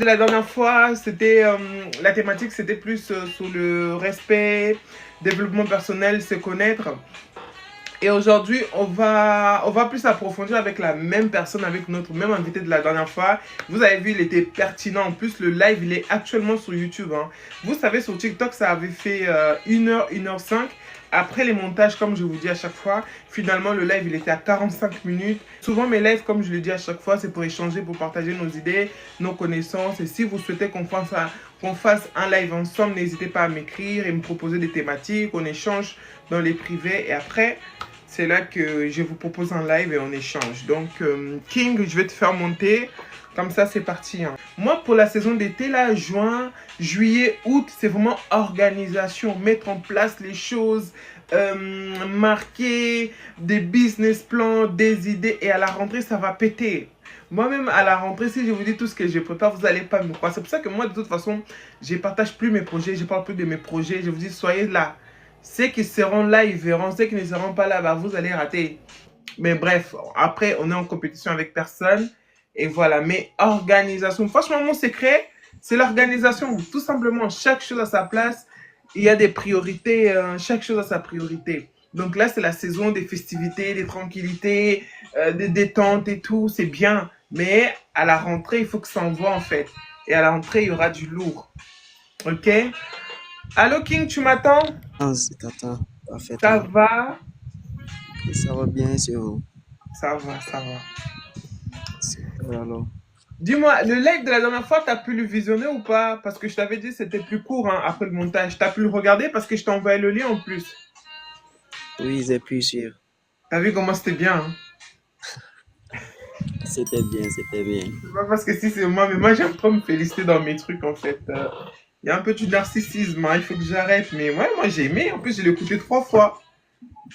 La dernière fois, c'était la thématique, c'était plus sur le respect, développement personnel, se connaître. Et aujourd'hui, on va plus approfondir avec la même personne, avec notre même invité de la dernière fois. Vous avez vu, il était pertinent. En plus, le live, il est actuellement sur YouTube. Hein. Vous savez, sur TikTok, ça avait fait 1h, 1h05. Après les montages, comme je vous dis à chaque fois, finalement, le live, il était à 45 minutes. Souvent, mes lives, comme je le dis à chaque fois, c'est pour échanger, pour partager nos idées, nos connaissances. Et si vous souhaitez qu'on fasse un live ensemble, n'hésitez pas à m'écrire et me proposer des thématiques. On échange dans les privés. Et après, c'est là que je vous propose un live et on échange. Donc, King, je vais te faire monter. Comme ça, c'est parti. Hein. Moi, pour la saison d'été, là, juin, juillet, août, c'est vraiment organisation. Mettre en place les choses, marquer des business plans, des idées. Et à la rentrée, ça va péter. Moi-même, à la rentrée, si je vous dis tout ce que je prépare, vous n'allez pas me croire. C'est pour ça que moi, de toute façon, je ne partage plus mes projets. Je ne parle plus de mes projets. Je vous dis, soyez là. Ceux qui seront là, ils verront. Ceux qui ne seront pas là, bah, vous allez rater. Mais bref, après, on est en compétition avec personne. Et voilà. Mais organisation. Franchement, mon secret, c'est l'organisation. Tout simplement, chaque chose à sa place. Il y a des priorités. Chaque chose a sa priorité. Donc là, c'est la saison des festivités, des tranquillités, des détentes et tout. C'est bien. Mais à la rentrée, il faut que ça envoie en fait. Et à la rentrée, il y aura du lourd. Ok? Allô, King, tu m'attends? Je t'attends Ça parfaitement. va? Et ça va bien sur vous. Ça va, ça va. Super alors. Dis-moi, le live de la dernière fois, t'as pu le visionner ou pas? Parce que je t'avais dit c'était plus court hein, après le montage. T'as pu le regarder parce que je t'ai envoyé le lien en plus. Oui, j'ai pu suivre. T'as vu comment c'était bien hein? C'était bien, c'était bien. C'est pas parce que si c'est moi, mais moi j'aime trop me féliciter dans mes trucs en fait. Il y a un peu du narcissisme, hein, il faut que j'arrête. Mais ouais, moi j'ai aimé. En plus, je l'ai écouté 3 fois.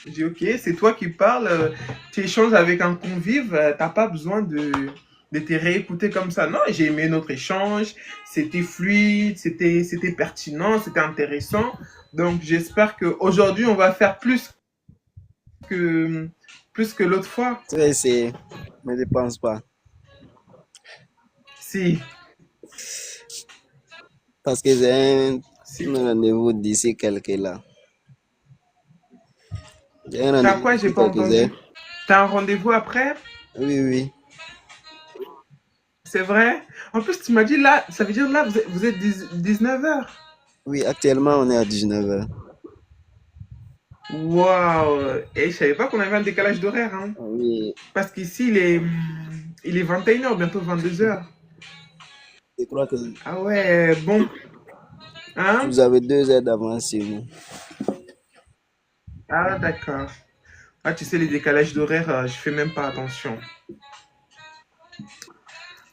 J'ai dit ok, c'est toi qui parles. Tu échanges avec un convive. T'as pas besoin de te réécouter comme ça. Non, j'ai aimé notre échange. C'était fluide, c'était pertinent, c'était intéressant. Donc j'espère qu'aujourd'hui, on va faire que, plus que l'autre fois. Tu vas essayer, mais je ne pense pas. Si, Parce que j'ai si. un rendez-vous d'ici quelques là. J'ai un T'as rendez-vous quoi? J'ai d'ici pas quelques entendu. heures. T'as un rendez-vous après? Oui, oui. C'est vrai? En plus, tu m'as dit là, ça veut dire là, vous êtes 19h. Oui, actuellement on est à 19h. Waouh! Et je savais pas qu'on avait un décalage d'horaire, hein. Oui, Parce qu'ici, il est 21h, bientôt 22h. je crois que Ah ouais, bon. Hein? vous avez 2 heures d'avance sur nous. Ah d'accord. Ah, tu sais, les décalages d'horaire, je fais même pas attention.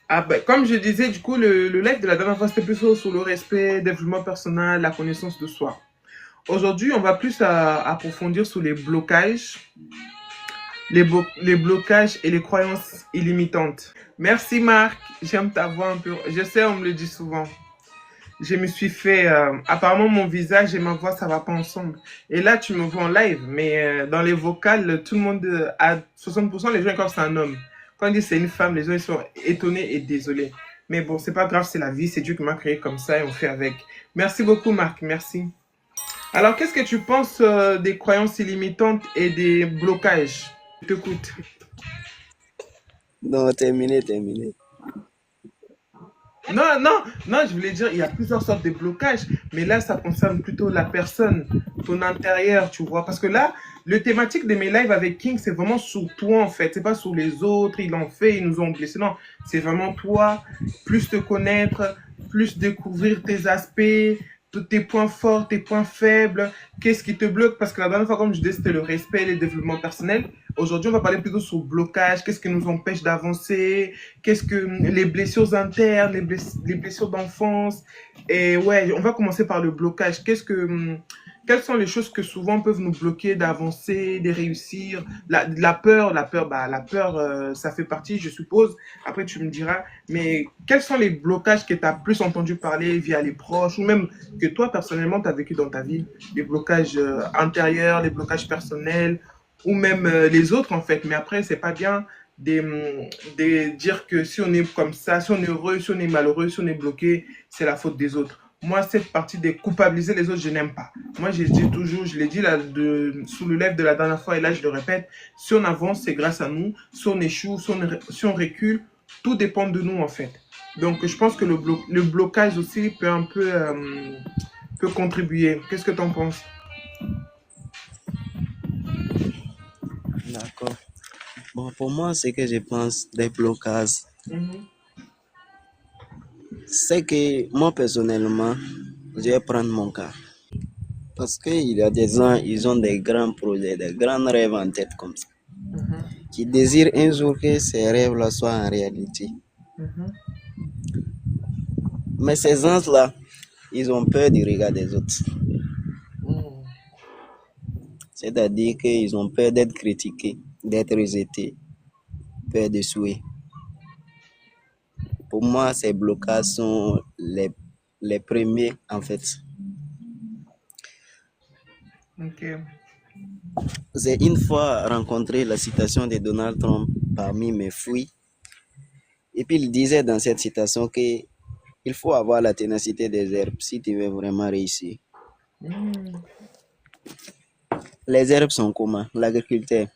Ah ben, comme je disais, du coup, le live de la dernière fois, c'était plus sur le respect, développement personnel, la connaissance de soi. Aujourd'hui, on va plus approfondir sur les blocages, les blocages et les croyances illimitantes. Merci Marc, j'aime ta voix un peu. Je sais, on me le dit souvent. Je me suis fait... apparemment, mon visage et ma voix, ça va pas ensemble. Et là, tu me vois en live, mais dans les vocales, tout le monde, à 60%, les gens ils croient que c'est un homme. Quand on dit c'est une femme, les gens ils sont étonnés et désolés. Mais bon, c'est pas grave, c'est la vie, c'est Dieu qui m'a créé comme ça et on fait avec. Merci beaucoup, Marc, merci. Alors, qu'est-ce que tu penses des croyances illimitantes et des blocages? Je t'écoute. Non, terminé, terminé. Non, non, non, je voulais dire, il y a plusieurs sortes de blocages, mais là, ça concerne plutôt la personne, ton intérieur, tu vois. Parce que là, le thématique de mes lives avec King, c'est vraiment sur toi, en fait. C'est pas sur les autres, ils l'ont fait, ils nous ont blessés. Non, c'est vraiment toi, plus te connaître, plus découvrir tes aspects, tous tes points forts, tes points faibles, qu'est-ce qui te bloque. Parce que la dernière fois, comme je disais, c'était le respect et le développement personnel. Aujourd'hui, on va parler plutôt sur le blocage, qu'est-ce qui nous empêche d'avancer, qu'est-ce que les blessures internes, les blessures d'enfance. Et ouais, on va commencer par le blocage. Quelles sont les choses que souvent peuvent nous bloquer d'avancer, de réussir? La peur, ça fait partie, je suppose. Après, tu me diras. Mais quels sont les blocages que tu as plus entendu parler via les proches ou même que toi, personnellement, tu as vécu dans ta vie? Les blocages intérieurs, les blocages personnels ou même les autres, en fait. Mais après, c'est pas bien dire que si on est comme ça, si on est heureux, si on est malheureux, si on est bloqué, c'est la faute des autres. Moi, cette partie de culpabiliser les autres, je n'aime pas. Moi, je dis toujours, je l'ai dit là, sous le live de la dernière fois, et là, je le répète, si on avance, c'est grâce à nous. Si on échoue, si on recule, tout dépend de nous, en fait. Donc, je pense que le blocage aussi peut un peu peut contribuer. Qu'est-ce que tu en penses? D'accord. Bon, pour moi, ce que je pense des blocages, Mhm. c'est que moi, personnellement, je vais prendre mon cas. Parce qu'il y a des gens, ils ont des grands projets, des grands rêves en tête comme ça, Mhm. qui désirent un jour que ces rêves-là soient en réalité. Mhm. Mais ces gens-là, ils ont peur du regard des autres. Mhm. C'est-à-dire qu'ils ont peur d'être critiqués, d'être rejetés, peur de souhait. Pour moi, ces blocages sont les premiers, en fait. Ok. J'ai une fois rencontré la citation de Donald Trump parmi mes fouilles. Et puis il disait dans cette citation que il faut avoir la ténacité des herbes si tu veux vraiment réussir. Mhm. Les herbes sont comment? L'agriculteur,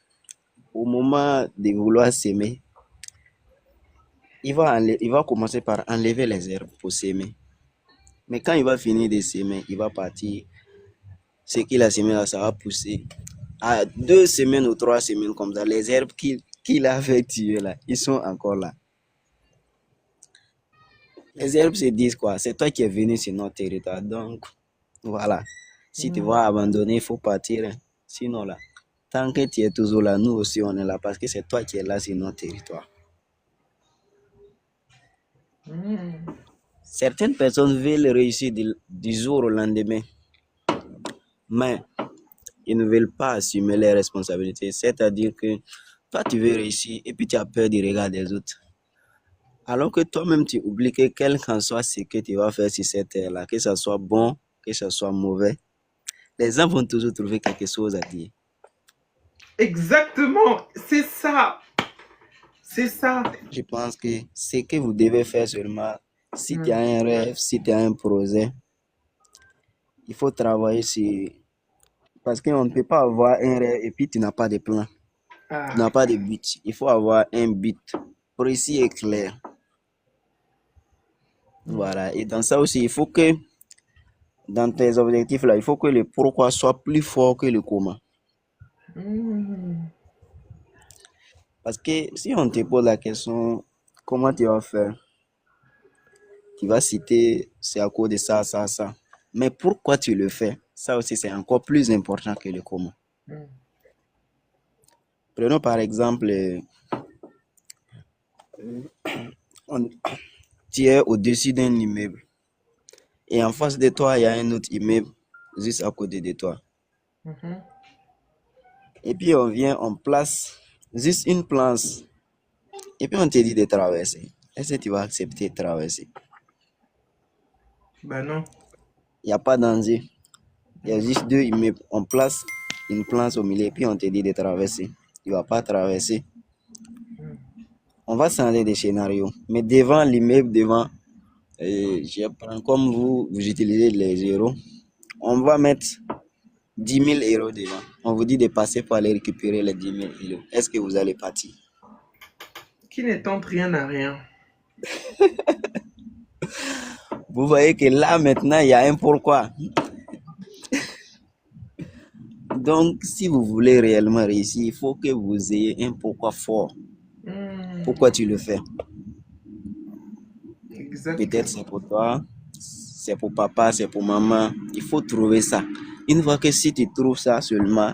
au moment de vouloir s'aimer, il va commencer par enlever les herbes pour s'aimer. Mais quand il va finir de s'aimer, il va partir. Ce qu'il a semé là, ça va pousser. À 2 semaines ou 3 semaines comme ça, les herbes qu'il avait tuées là, ils sont encore là. Les herbes se disent quoi? C'est toi qui es venu sur notre territoire. Donc, voilà. Si tu vas abandonner, il faut partir, hein. Sinon, là, tant que tu es toujours là, nous aussi, on est là parce que c'est toi qui es là sur notre territoire. Mhm. Certaines personnes veulent réussir du jour au lendemain, mais ils ne veulent pas assumer les responsabilités. C'est-à-dire que toi, tu veux réussir et puis tu as peur du regard des autres. Alors que toi-même, tu oublies que quel qu'en soit ce que tu vas faire sur cette terre-là, que ce soit bon, que ce soit mauvais, les gens vont toujours trouver quelque chose à dire. Exactement, c'est ça. C'est ça. Je pense que ce que vous devez faire seulement, si tu as Mhm. un rêve, si tu as un projet, il faut travailler sur... Parce qu'on ne peut pas avoir un rêve et puis tu n'as pas de plan, tu Ah. n'as pas de but. Il faut avoir un but précis et clair. Mhm. Voilà. Et dans ça aussi, il faut que, dans tes objectifs là, il faut que le pourquoi soit plus fort que le comment. Mhm. Parce que si on te pose la question, comment tu vas faire? Tu vas citer, c'est à cause de ça, ça, ça. Mais pourquoi tu le fais? Ça aussi, c'est encore plus important que le comment. Mhm. Prenons par exemple, on- tu es au-dessus d'un immeuble et en face de toi, il y a un autre immeuble juste à côté de toi. Mhm. Et puis on vient, on place juste une planche et puis on te dit de traverser. Est-ce que tu vas accepter de traverser? Ben non. Il n'y a pas de danger. Il y a Mhm. juste deux immeubles. On place une planche au milieu et puis on te dit de traverser. Tu ne vas pas traverser. Mhm. On va changer de scénario. Mais devant l'immeuble, devant, je prends comme vous utilisez les zéros. On va mettre 10 000 € devant. On vous dit de passer pour aller récupérer les 10 000 €. Est-ce que vous allez partir? Qui ne tente rien n'a rien. Vous voyez que là, maintenant, il y a un pourquoi. Donc, si vous voulez réellement réussir, il faut que vous ayez un pourquoi fort. Mhm. Pourquoi tu le fais? Peut-être Exactement. c'est pour toi, c'est pour papa, c'est pour maman. Il faut trouver ça. Une fois que si tu trouves ça seulement,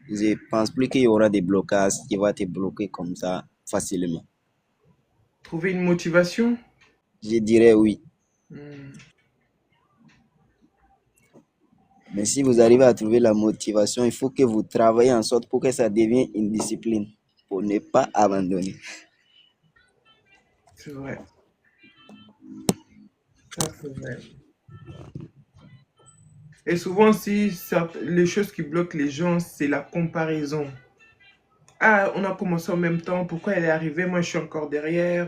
je pense plus qu'il y aura des blocages qui vont te bloquer comme ça facilement. Trouver une motivation. Je dirais oui. Mhm. Mais si vous arrivez à trouver la motivation, il faut que vous travaillez en sorte pour que ça devienne une discipline, pour ne pas abandonner. C'est vrai. Ça, c'est vrai. Et souvent, si les choses qui bloquent les gens, c'est la comparaison. Ah, on a commencé en même temps, pourquoi elle est arrivée, moi je suis encore derrière,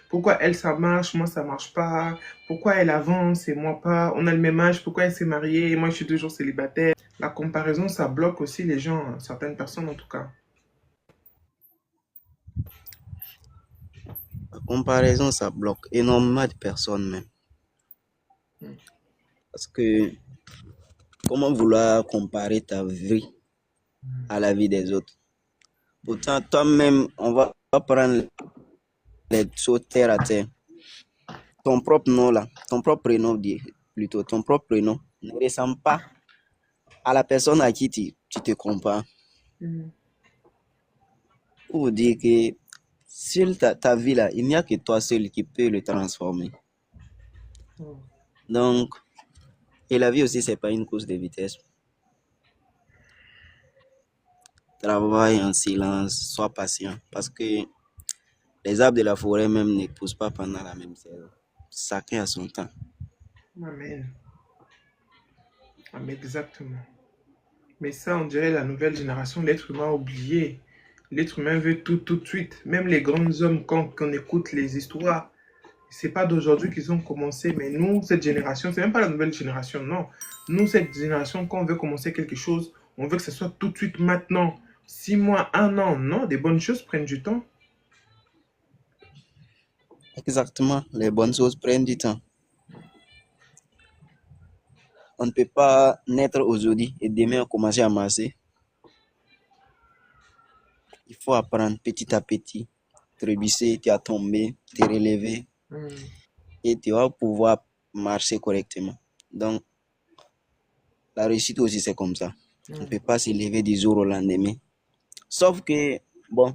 pourquoi elle ça marche, moi ça marche pas, pourquoi elle avance et moi pas, on a le même âge, pourquoi elle s'est mariée et moi je suis toujours célibataire. La comparaison, ça bloque aussi les gens, hein, certaines personnes en tout cas. La comparaison, ça bloque énormément de personnes même. Mm. Parce que comment vouloir comparer ta vie à la vie des autres? Pourtant, toi-même, on va prendre les choses terre à terre. Ton propre nom là, ton propre prénom, plutôt, ton propre prénom ne ressemble pas à la personne à qui tu te compares. Mm. Pour vous dire que sur ta vie là, il n'y a que toi seul qui peut le transformer. Mm. Donc, et la vie aussi, c'est pas une course de vitesse. Travaille en silence, sois patient. Parce que les arbres de la forêt même ne poussent pas pendant la même saison. Chacun a son temps. Amen. Ah, mais exactement. Mais ça, on dirait la nouvelle génération, l'être humain a oublié. L'être humain veut tout tout de suite. Même les grands hommes, quand on écoute les histoires, c'est pas d'aujourd'hui qu'ils ont commencé, mais nous, cette génération, c'est même pas la nouvelle génération, non. Nous, cette génération, quand on veut commencer quelque chose, on veut que ce soit tout de suite maintenant. 6 mois, un an, non, des bonnes choses prennent du temps. Exactement, les bonnes choses prennent du temps. On ne peut pas naître aujourd'hui et demain commencer à marcher. Il faut apprendre petit à petit. Trébucher, tu as tombé, te relever Hmm. et tu vas pouvoir marcher correctement. Donc, la réussite aussi, c'est comme ça. On ne Hmm. peut pas s'élever du jour au lendemain. Sauf que, bon,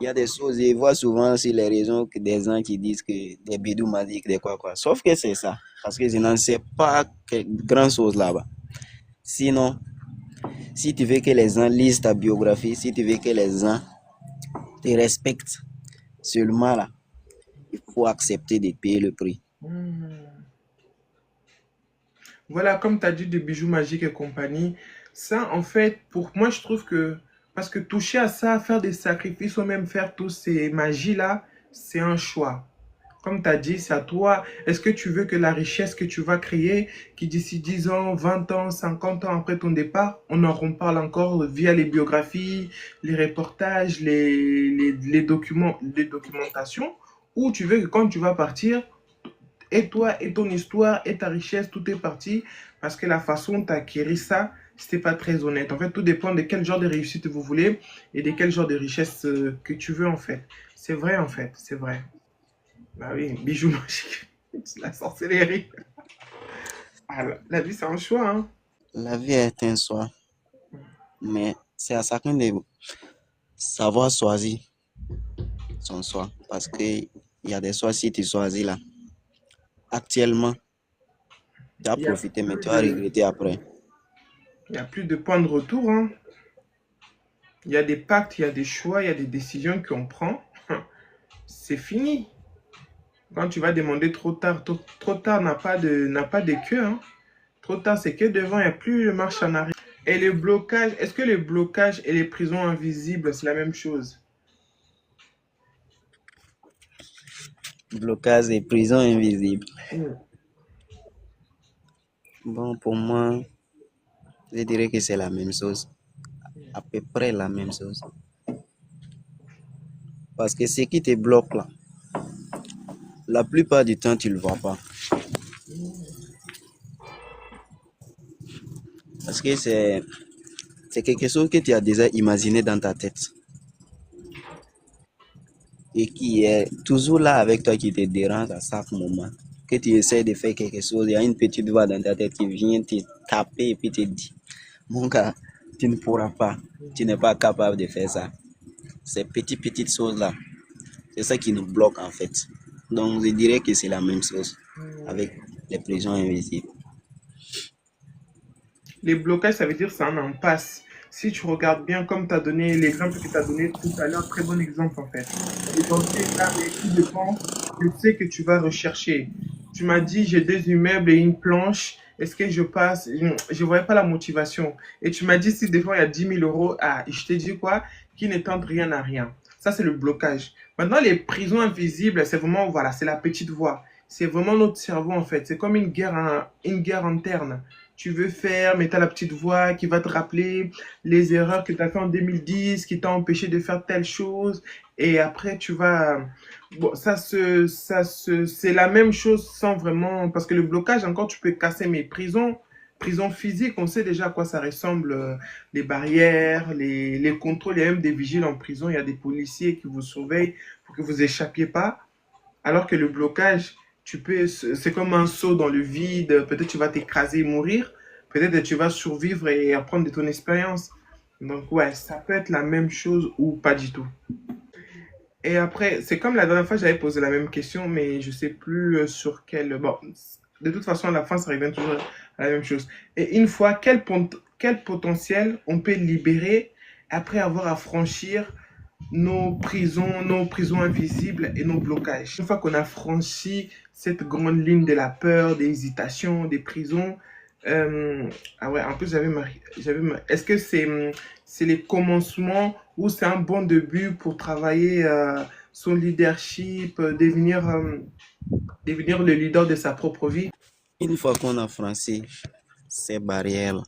il y a des choses, je vois souvent sur les réseaux que des gens qui disent que des bidous magiques, des quoi quoi. Sauf que c'est ça. Parce que je n'en sais pas grand chose là-bas. Sinon, si tu veux que les gens lisent ta biographie, si tu veux que les gens te respectent, seulement là, il faut accepter de payer le prix. Hmm. Voilà, comme tu as dit, des bijoux magiques et compagnie. Ça, en fait, pour moi, je trouve que, parce que toucher à ça, faire des sacrifices ou même faire tous ces magies-là, c'est un choix. Comme tu as dit, c'est à toi. Est-ce que tu veux que la richesse que tu vas créer, qui d'ici 10 ans, 20 ans, 50 ans après ton départ, on en reparle encore via les biographies, les reportages, les documents, les documentations, ou tu veux que quand tu vas partir, et toi, et ton histoire, et ta richesse, tout est parti, parce que la façon dont tu as acquis ça, c'était pas très honnête. En fait, tout dépend de quel genre de réussite vous voulez et de quel genre de richesse que tu veux, en fait. C'est vrai, en fait, c'est vrai. Bah oui, bijoux magiques. La sorcellerie. Ah, la vie, c'est un choix, hein. La vie est un choix, mais c'est à chacun de savoir choisir son choix. Parce qu'il y a des choix, si tu choisis là, actuellement, tu as Il y a profité, mais plus tu vas de, regretter après. il y a plus de points de retour, hein. Il y a des pactes, il y a des choix, il y a des décisions qu'on prend. C'est fini. Quand tu vas demander trop tard, trop tard n'a pas de queue, hein. Trop tard, c'est que devant, il n'y a plus de marche en arrière. Et les blocages, est-ce que les blocages et les prisons invisibles, c'est la même chose? Blocage et prison invisible. Mm. Bon, pour moi, je dirais que c'est la même chose. À peu près la même chose. Parce que ce qui te bloque là, la plupart du temps, tu ne le vois pas. Parce que c'est quelque chose que tu as déjà imaginé dans ta tête et qui est toujours là avec toi, qui te dérange à chaque moment. Que tu essaies de faire quelque chose, il y a une petite voix dans ta tête qui vient te taper et puis te dit, mon gars, tu ne pourras pas, tu n'es pas capable de faire ça. Ces petites choses-là, c'est ça qui nous bloque en fait. Donc je dirais que c'est la même chose avec les prisons invisibles. Les blocages, ça veut dire c'est un impasse. Si tu regardes bien, comme tu as donné l'exemple que tu as donné tout à l'heure, très bon exemple en fait. Et dans ce cas, mais tout dépend de ce que tu vas rechercher. Tu m'as dit, j'ai deux immeubles et une planche. Est-ce que je passe? Je ne voyais pas la motivation. Et tu m'as dit, si des fois il y a 10 000 euros, ah, je t'ai dit quoi? qui ne tentent rien à rien. Ça, c'est le blocage. Maintenant, les prisons invisibles, c'est vraiment, voilà, c'est la petite voix. C'est vraiment notre cerveau, en fait. C'est comme une guerre interne. Tu veux faire, mais tu as la petite voix qui va te rappeler les erreurs que tu as fait en 2010, qui t'ont empêché de faire telle chose. Et après, tu vas... Bon, c'est la même chose sans vraiment... Parce que le blocage, encore, tu peux casser mes prisons. Prison physique, on sait déjà à quoi ça ressemble. Les barrières, les contrôles. Il y a même des vigiles en prison. Il y a des policiers qui vous surveillent pour que vous échappiez pas. Alors que le blocage, c'est comme un saut dans le vide. Peut-être tu vas t'écraser et mourir. Peut-être tu vas survivre et apprendre de ton expérience. Donc ouais, ça peut être la même chose ou pas du tout. Et après, c'est comme la dernière fois, j'avais posé la même question, mais je sais plus sur quel. Bon, de toute façon, à la fin, ça revient toujours à la même chose. Et une fois, quel potentiel on peut libérer après avoir à franchir nos prisons invisibles et nos blocages. Une fois qu'on a franchi cette grande ligne de la peur, des hésitations, des prisons, ah ouais, en plus est-ce que c'est les commencements ou c'est un bon début pour travailler son leadership, devenir le leader de sa propre vie? Une fois qu'on a franchi ces barrières,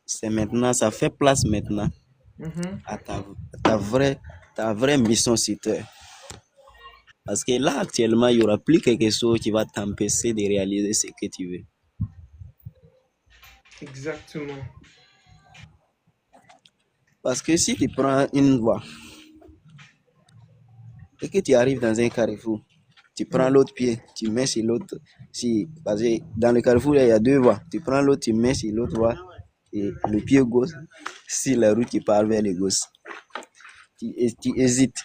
c'est maintenant, ça fait place maintenant Mhm. à ta vraie mission sur Terre. Parce que là, actuellement, il n'y aura plus quelque chose qui va t'empêcher de réaliser ce que tu veux. Exactement. Parce que si tu prends une voie et que tu arrives dans un carrefour, tu prends Mm. l'autre pied, tu mets sur l'autre. Si, parce que dans le carrefour, il y a deux voies. Tu prends l'autre, tu mets sur l'autre voie et le pied gauche, si la route qui part vers le gauche. Tu hésites.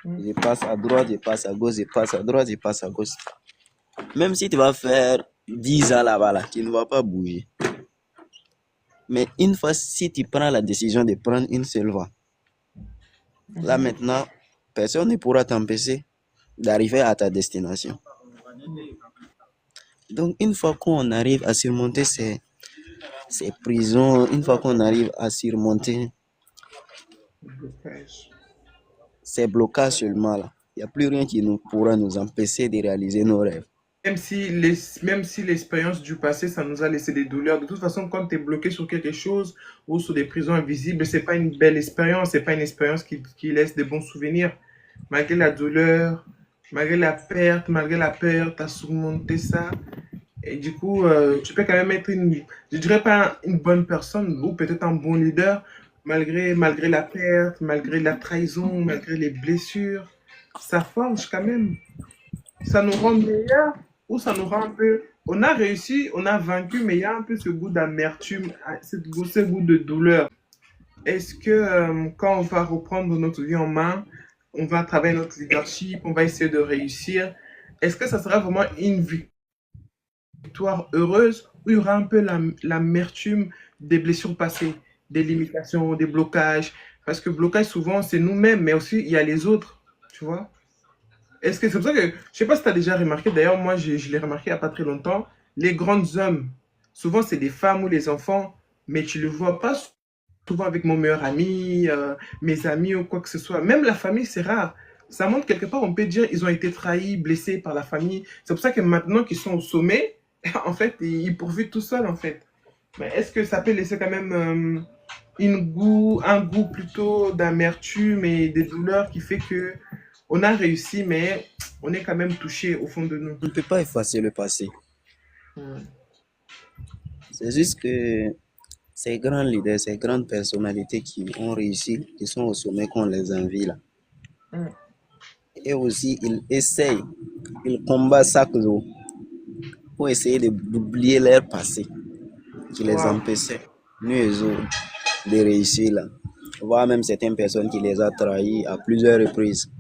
Mm. Je passe à droite, je passe à gauche, je passe à droite, je passe à gauche. Même si tu vas faire 10 ans là-bas, là, tu ne vas pas bouger. Mais une fois, si tu prends la décision de prendre une seule voie, là Mhm. maintenant, personne ne pourra t'empêcher d'arriver à ta destination. Donc, une fois qu'on arrive à surmonter ces prisons, une fois qu'on arrive à surmonter Blocage. ces blocages seulement là, il n'y a plus rien qui nous pourra nous empêcher de réaliser nos rêves. Même si l'expérience du passé, ça nous a laissé des douleurs, de toute façon, quand tu es bloqué sur quelque chose ou sur des prisons invisibles, c'est pas une belle expérience, c'est pas une expérience qui laisse des bons souvenirs. Malgré la douleur, malgré la perte, malgré la peur, tu as surmonté ça. Et du coup, tu peux quand même être je dirais pas une bonne personne ou peut-être un bon leader, malgré la perte, malgré la trahison, malgré les blessures. Ça forge quand même, ça nous rend meilleurs ou ça nous rend un peu. On a réussi, on a vaincu, mais il y a un peu ce goût d'amertume, ce goût de douleur. Est-ce que quand on va reprendre notre vie en main, on va travailler notre leadership, on va essayer de réussir, est-ce que ça sera vraiment une victoire heureuse ou il y aura un peu l'amertume des blessures passées, des limitations, des blocages? Parce que blocage, souvent, c'est nous-mêmes, mais aussi il y a les autres, tu vois? Est-ce que c'est pour ça que, je sais pas si tu as déjà remarqué, d'ailleurs, moi, je l'ai remarqué il n'y a pas très longtemps, les grands hommes, souvent, c'est des femmes ou les enfants, mais tu le vois pas souvent avec mon meilleur ami, mes amis ou quoi que ce soit. Même la famille, c'est rare. Ça montre quelque part, on peut dire, ils ont été trahis, blessés par la famille. C'est pour ça que maintenant qu'ils sont au sommet, en fait, ils poursuivent tout seuls, en fait. Mais est-ce que ça peut laisser quand même un goût plutôt d'amertume et de douleur qui fait que on a réussi, mais on est quand même touché au fond de nous. On ne peut pas effacer le passé. Mm. C'est juste que ces grands leaders, ces grandes personnalités qui ont réussi, qui sont au sommet, qu'on les envie là. Mm. Et aussi, ils essayent, ils combattent chaque jour pour essayer d'oublier leur passé qui les Wow. empêchait, nous les autres, de réussir là. Voire même certaines personnes qui les ont trahis à plusieurs reprises.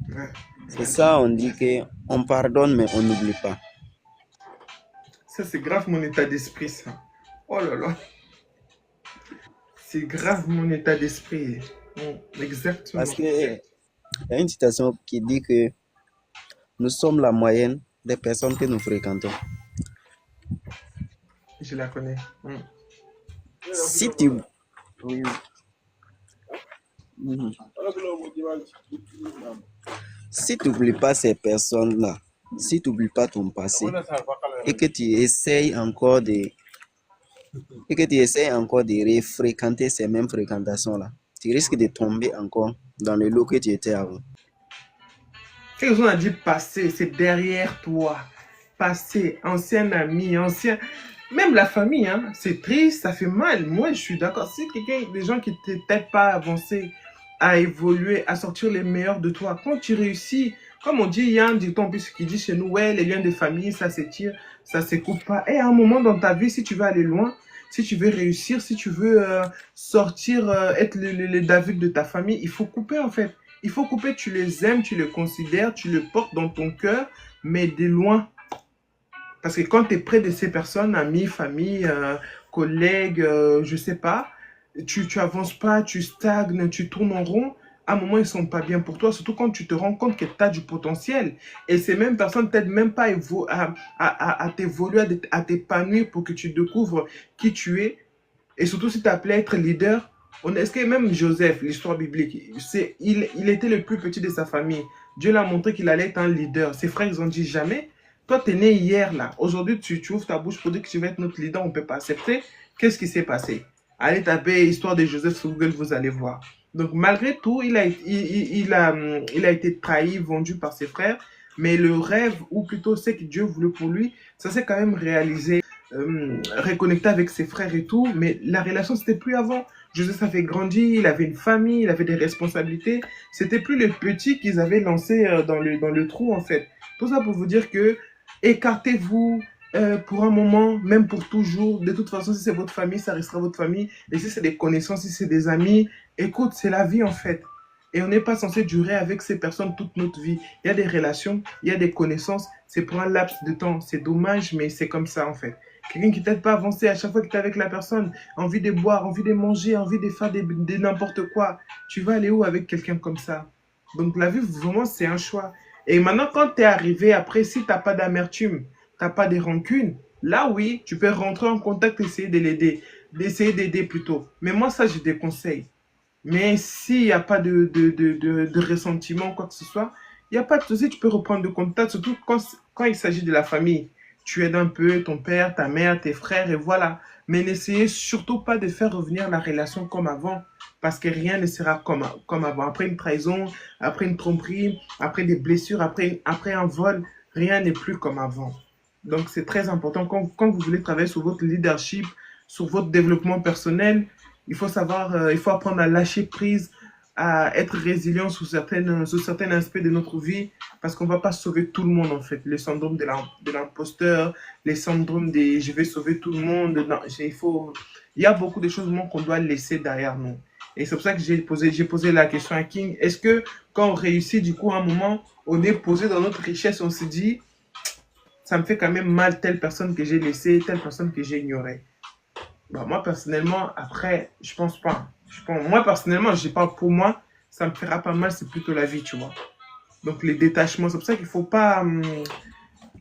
Ouais. C'est ça, on dit qu'on pardonne, mais on n'oublie pas. Ça, c'est grave mon état d'esprit, ça. Oh là là. C'est grave mon état d'esprit. Mm. Parce Exactement. qu'il y a une citation qui dit que nous sommes la moyenne des personnes que nous fréquentons. Je la connais. Mm. Si tu... Oui. Mhm. Si tu n'oublies pas ces personnes-là, si tu n'oublies pas ton passé et que tu essayes encore de, et que tu essayes encore de fréquenter ces mêmes fréquentations-là, tu risques de tomber encore dans le lot que tu étais avant. Quelque chose a dit passé, c'est derrière toi. Passé, ancien ami, ancien. Même la famille, hein, c'est triste, ça fait mal. Moi, je suis d'accord. Si quelqu'un, des gens qui ne t'aident pas à avancer, à évoluer, à sortir les meilleurs de toi, quand tu réussis, comme on dit, il y a un dicton en plus qui dit chez nous, ouais, les liens de famille, ça s'étire, ça se coupe pas. Et à un moment dans ta vie, si tu veux aller loin, si tu veux réussir, si tu veux sortir, être le David de ta famille, il faut couper en fait. Il faut couper, tu les aimes, tu les considères, tu les portes dans ton cœur, mais de loin. Parce que quand tu es près de ces personnes, amis, famille, collègues, je sais pas, tu avances pas, tu stagnes, tu tournes en rond. À un moment, ils sont pas bien pour toi, surtout quand tu te rends compte que tu as du potentiel. Et ces mêmes personnes t'aident même pas à t'évoluer, à t'épanouir pour que tu découvres qui tu es. Et surtout si tu appelé à être leader, est-ce que même Joseph, l'histoire biblique, il était le plus petit de sa famille. Dieu l'a montré qu'il allait être un leader. Ses frères, ils ont dit jamais. Toi, tu es né hier, là. Aujourd'hui, tu ouvres ta bouche pour dire que tu vas être notre leader, on ne peut pas accepter. Qu'est-ce qui s'est passé? Allez taper histoire de Joseph sur Google, vous allez voir. Donc, malgré tout, il a été trahi, vendu par ses frères. Mais le rêve, ou plutôt ce que Dieu voulait pour lui, ça s'est quand même réalisé. Reconnecter avec ses frères et tout, mais la relation, c'était plus avant. Joseph avait grandi, il avait une famille, il avait des responsabilités. C'était plus les petits qu'ils avaient lancés dans le trou, en fait. Tout ça pour vous dire que écartez-vous pour un moment, même pour toujours. De toute façon, si c'est votre famille, ça restera votre famille. Et si c'est des connaissances, si c'est des amis, écoute, c'est la vie, en fait. Et on n'est pas censé durer avec ces personnes toute notre vie. Il y a des relations, il y a des connaissances, c'est pour un laps de temps. C'est dommage, mais c'est comme ça, en fait. Quelqu'un qui t'aide pas à avancer à chaque fois que tu es avec la personne, envie de boire, envie de manger, envie de faire de n'importe quoi. Tu vas aller où avec quelqu'un comme ça? Donc la vie, vraiment, c'est un choix. Et maintenant, quand tu es arrivé, après, si tu n'as pas d'amertume, tu n'as pas de rancune, là, oui, tu peux rentrer en contact, essayer de l'aider, d'essayer d'aider plutôt. Mais moi, ça, je déconseille. Mais s'il n'y a pas de ressentiment, quoi que ce soit, il n'y a pas de souci, tu peux reprendre de contact, surtout quand il s'agit de la famille. Tu aides un peu ton père, ta mère, tes frères, et voilà. Mais n'essayez surtout pas de faire revenir la relation comme avant, parce que rien ne sera comme avant. Après une trahison, après une tromperie, après des blessures, après un vol, rien n'est plus comme avant. Donc c'est très important quand vous voulez travailler sur votre leadership, sur votre développement personnel, il faut savoir, il faut apprendre à lâcher prise, à être résilient sur certains aspects de notre vie, parce qu'on ne va pas sauver tout le monde en fait. Le syndrome de l'imposteur, les syndromes de je vais sauver tout le monde. Non, il y a beaucoup de choses qu'on doit laisser derrière nous. Et c'est pour ça que j'ai posé la question à King. Est-ce que quand on réussit, du coup, à un moment, on est posé dans notre richesse, on se dit, ça me fait quand même mal telle personne que j'ai laissée, telle personne que j'ai ignorée. Bah, moi, personnellement, après, je pense pas. Moi, personnellement, je parle pour moi, ça me fera pas mal, c'est plutôt la vie, tu vois. Donc, les détachements, c'est pour ça qu'il faut pas.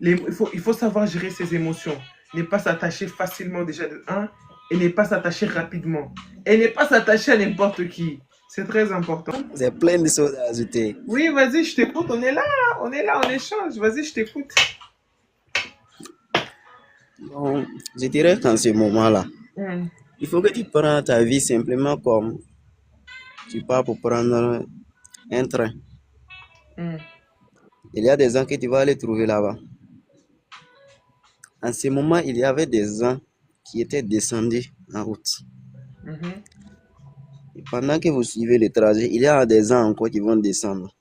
Il faut savoir gérer ses émotions. Ne pas s'attacher facilement, déjà de un, et ne pas s'attacher rapidement. Et ne pas s'attacher à n'importe qui. C'est très important. C'est plein de choses à ajouter. Oui, vas-y, je t'écoute. On est là, on échange. Vas-y, je t'écoute. Bon, je dirais qu'en ce moment-là, Mm, il faut que tu prends ta vie simplement comme tu pars pour prendre un train. mm, Il y a des gens que tu vas aller trouver là-bas. En ce moment, il y avait des gens qui étaient descendus en route. mhm. Et pendant que vous suivez le trajet, il y a des gens encore qui vont descendre.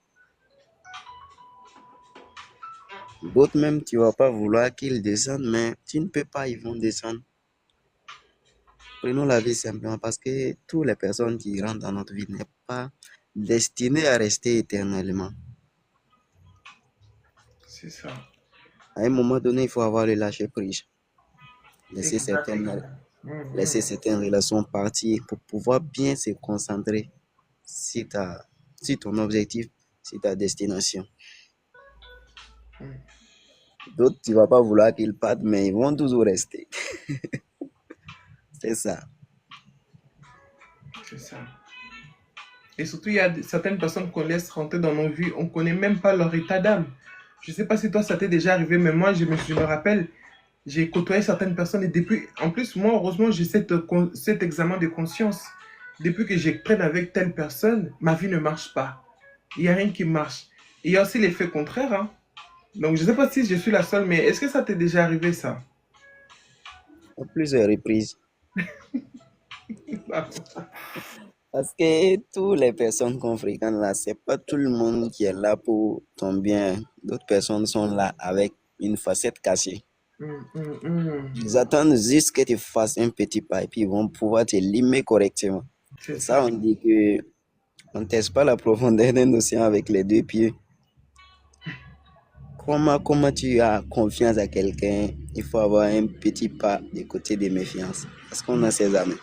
D'autres même, tu ne vas pas vouloir qu'ils descendent, mais tu ne peux pas, ils vont descendre. Prenons la vie simplement parce que toutes les personnes qui rentrent dans notre vie n'est pas destinées à rester éternellement. C'est ça. À un moment donné, il faut avoir le lâcher prise. Laisser Exactement. certaines, Mhm. laisser certaines relations partir pour pouvoir bien se concentrer sur, sur ton objectif, sur ta destination. Mhm. D'autres, tu ne vas pas vouloir qu'ils partent, mais ils vont toujours rester. C'est ça. C'est ça. Et surtout, il y a certaines personnes qu'on laisse rentrer dans nos vies, on ne connaît même pas leur état d'âme. Je ne sais pas si toi, ça t'est déjà arrivé, mais moi, je me rappelle, j'ai côtoyé certaines personnes et depuis, en plus, moi, heureusement, j'ai cet examen de conscience. Depuis que je traîne avec telle personne, ma vie ne marche pas. Il n'y a rien qui marche. Et il y a aussi l'effet contraire, hein. Donc, je ne sais pas si je suis la seule, mais est-ce que ça t'est déjà arrivé, ça? À plusieurs reprises. Parce que toutes les personnes qu'on fréquente là, c'est pas tout le monde qui est là pour ton bien. D'autres personnes sont là avec une facette cachée. Ils attendent juste que tu fasses un petit pas et puis ils vont pouvoir te limer correctement. C'est Ça, on dit que on ne teste pas la profondeur d'un océan avec les deux pieds. Comment tu as confiance à quelqu'un, il faut avoir un petit pas du côté de méfiance. Parce qu'on a ses amis.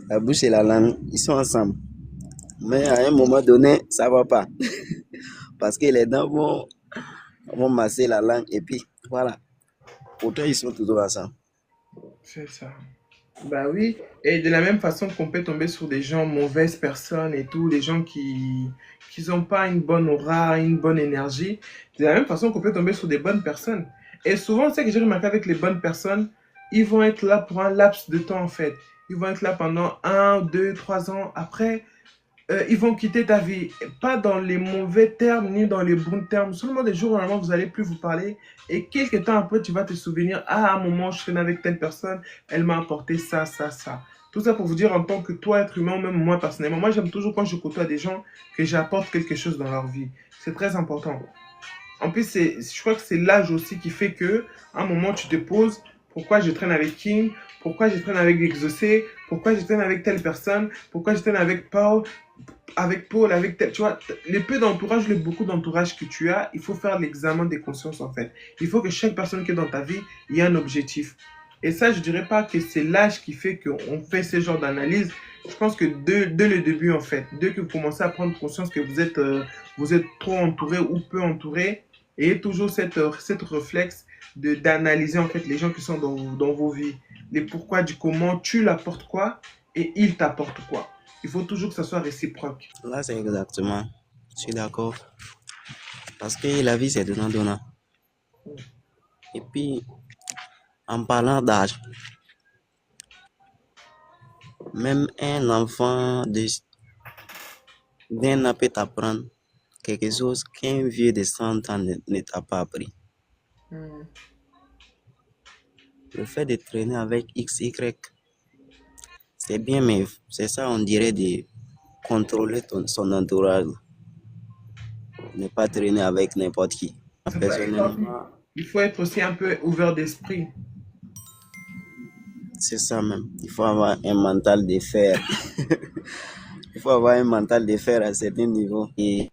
La bouche et la langue, ils sont ensemble. Mais à un moment donné, ça va pas. Parce que les dents vont masser la langue et puis voilà. Pourtant, ils sont toujours ensemble. C'est ça. Bah oui, et de la même façon qu'on peut tomber sur des gens, mauvaises personnes et tout, des gens qui n'ont pas une bonne aura, une bonne énergie, de la même façon qu'on peut tomber sur des bonnes personnes. Et souvent, c'est que j'ai remarqué avec les bonnes personnes, ils vont être là pour un laps de temps en fait. Ils vont être là pendant 1, 2, 3 ans. Après, ils vont quitter ta vie. Pas dans les mauvais termes ni dans les bons termes. Seulement des jours où normalement vous n'allez plus vous parler. Et quelques temps après, tu vas te souvenir, ah, à un moment, je traînais avec telle personne, elle m'a apporté ça, ça, ça. Tout ça pour vous dire en tant que toi, être humain, ou même moi personnellement, moi j'aime toujours quand je côtoie des gens que j'apporte quelque chose dans leur vie. C'est très important. En plus, je crois que c'est l'âge aussi qui fait que, à un moment, tu te poses, pourquoi je traîne avec Kim, pourquoi je traîne avec Exaucé, pourquoi je traîne avec telle personne, pourquoi je traîne avec Paul, avec tel, tu vois, le peu d'entourage, le beaucoup d'entourage que tu as, il faut faire l'examen des consciences en fait. Il faut que chaque personne qui est dans ta vie, il y ait un objectif. Et ça, je dirais pas que c'est l'âge qui fait qu'on fait ce genre d'analyse. Je pense que dès le début en fait, dès que vous commencez à prendre conscience que vous êtes trop entouré ou peu entouré, ayez toujours cette réflexe d'analyser en fait les gens qui sont dans vos vies. Les pourquoi du comment, tu l'apportes quoi et ils t'apportent quoi. Il faut toujours que ça soit réciproque. Là, c'est exactement. Je suis d'accord. Parce que la vie, c'est donnant-donnant. Et puis, en parlant d'âge, même un enfant d'un an peut t'apprendre quelque chose qu'un vieux de 100 ans ne t'a pas appris. Le fait de traîner avec XY, c'est bien, mais c'est ça, on dirait, de contrôler son entourage. Ne pas traîner avec n'importe qui. Personnellement, Il faut être aussi un peu ouvert d'esprit. c'est ça même. Il faut avoir un mental de fer. Il faut avoir un mental de fer à certains niveaux et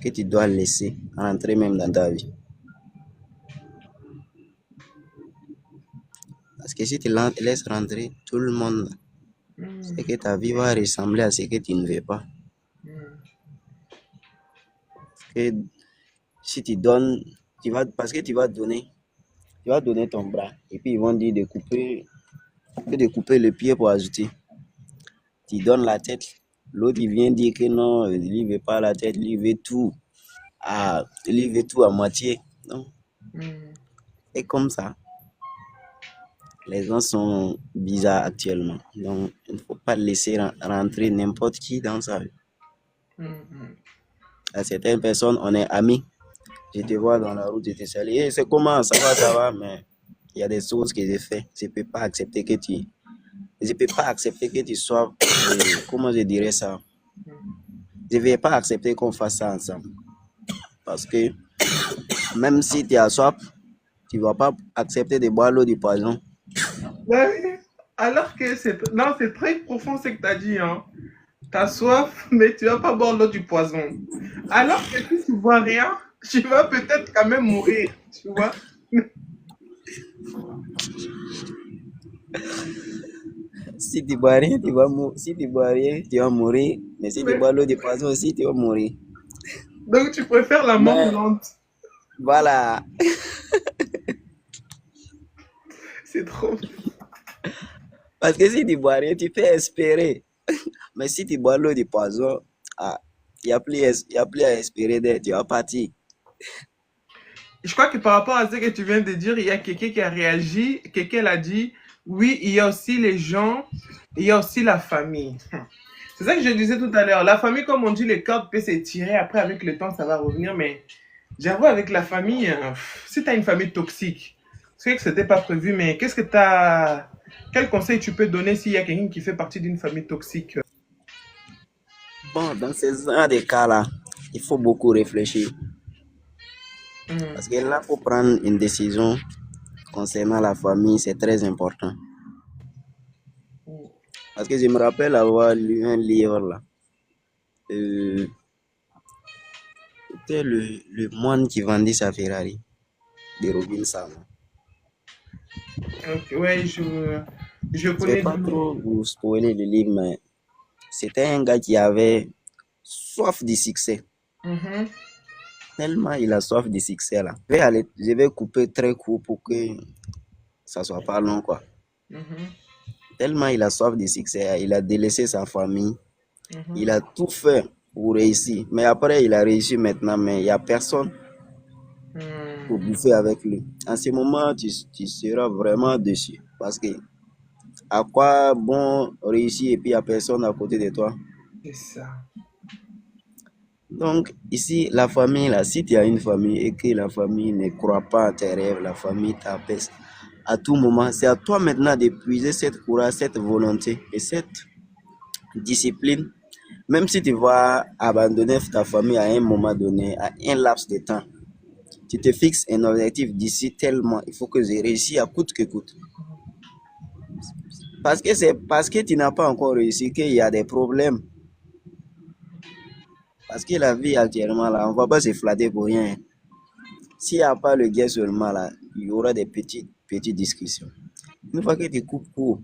que tu dois laisser rentrer même dans ta vie. Parce que si tu laisses rentrer tout le monde, c'est que ta vie va ressembler à ce que tu ne veux pas. Parce que si tu donnes, parce que tu vas donner ton bras et puis ils vont dire de couper le pied pour ajouter. Tu donnes la tête, l'autre il vient dire que non, il ne veut pas la tête, il veut tout à moitié. Non. Et comme ça, les gens sont bizarres actuellement. Donc, il ne faut pas laisser rentrer n'importe qui dans sa vie. À certaines personnes, on est amis. Je te vois dans la route, je te salue. Et c'est comment, ça va, mais il y a des choses que j'ai fait. Je ne peux pas accepter que tu sois, comment je dirais ça? Je ne vais pas accepter qu'on fasse ça ensemble. Parce que même si tu as soif, tu ne vas pas accepter de boire l'eau du poison. Alors que c'est très profond ce que tu as dit. Hein. Tu as soif, mais tu ne vas pas boire l'eau du poison. Alors que si tu ne bois rien, tu vas peut-être quand même mourir. Tu vois? Si tu bois rien, tu vas mourir. Si tu bois rien, tu vas mourir. Mais si tu bois l'eau du poison aussi, tu vas mourir. Donc tu préfères la mort lente. Voilà. C'est trop. Parce que si tu bois rien, tu peux espérer. Mais si tu bois l'eau du poison, ah, y a plus à espérer d'être, tu vas partir. Je crois que par rapport à ce que tu viens de dire, il y a quelqu'un qui a réagi. Quelqu'un l'a dit, oui, il y a aussi les gens, il y a aussi la famille. C'est ça que je disais tout à l'heure. La famille, comme on dit, les cordes peuvent s'étirer. Après, avec le temps, ça va revenir. Mais j'avoue, avec la famille, si tu as une famille toxique, c'est que c'était pas prévu, mais qu'est-ce que tu as... Quel conseil tu peux donner s'il y a quelqu'un qui fait partie d'une famille toxique? Bon, dans ces genre de cas-là, il faut beaucoup réfléchir. Parce Hmm. que là, pour prendre une décision concernant la famille, c'est très important. Parce que je me rappelle avoir lu un livre là. Euh, C'était le moine qui vendit sa Ferrari de Robinson. Ok, ouais, je Je ne vais connais pas deux noms. trop vous spoiler le livre, mais c'était un gars qui avait soif de succès. Mhm, Tellement il a soif de succès là. Je vais couper très court pour que ça soit pas long quoi. mhm, Tellement il a soif de succès, il a délaissé sa famille, il mhm. a tout fait pour réussir. Mais après, il a réussi maintenant, mais il n'y a personne pour Hmm. bouffer avec lui. En ce moment, tu seras vraiment déçu. Parce que à quoi bon réussir et puis il n'y a personne à côté de toi? C'est ça. Donc, ici, la famille, là, si tu as une famille et que la famille ne croit pas à tes rêves, la famille t'apaise à tout moment, c'est à toi maintenant d'épuiser cette courage, cette volonté et cette discipline. Même si tu vas abandonner ta famille à un moment donné, à un laps de temps, tu te fixes un objectif d'ici tellement, il faut que j'ai réussi à coûte que coûte. Parce que c'est parce que tu n'as pas encore réussi qu'il y a des problèmes. Parce que la vie actuellement, là, on ne va pas se flatter pour rien. S'il n'y a pas le gain seulement, là, il y aura des petites discussions. Une fois que tu coupes court,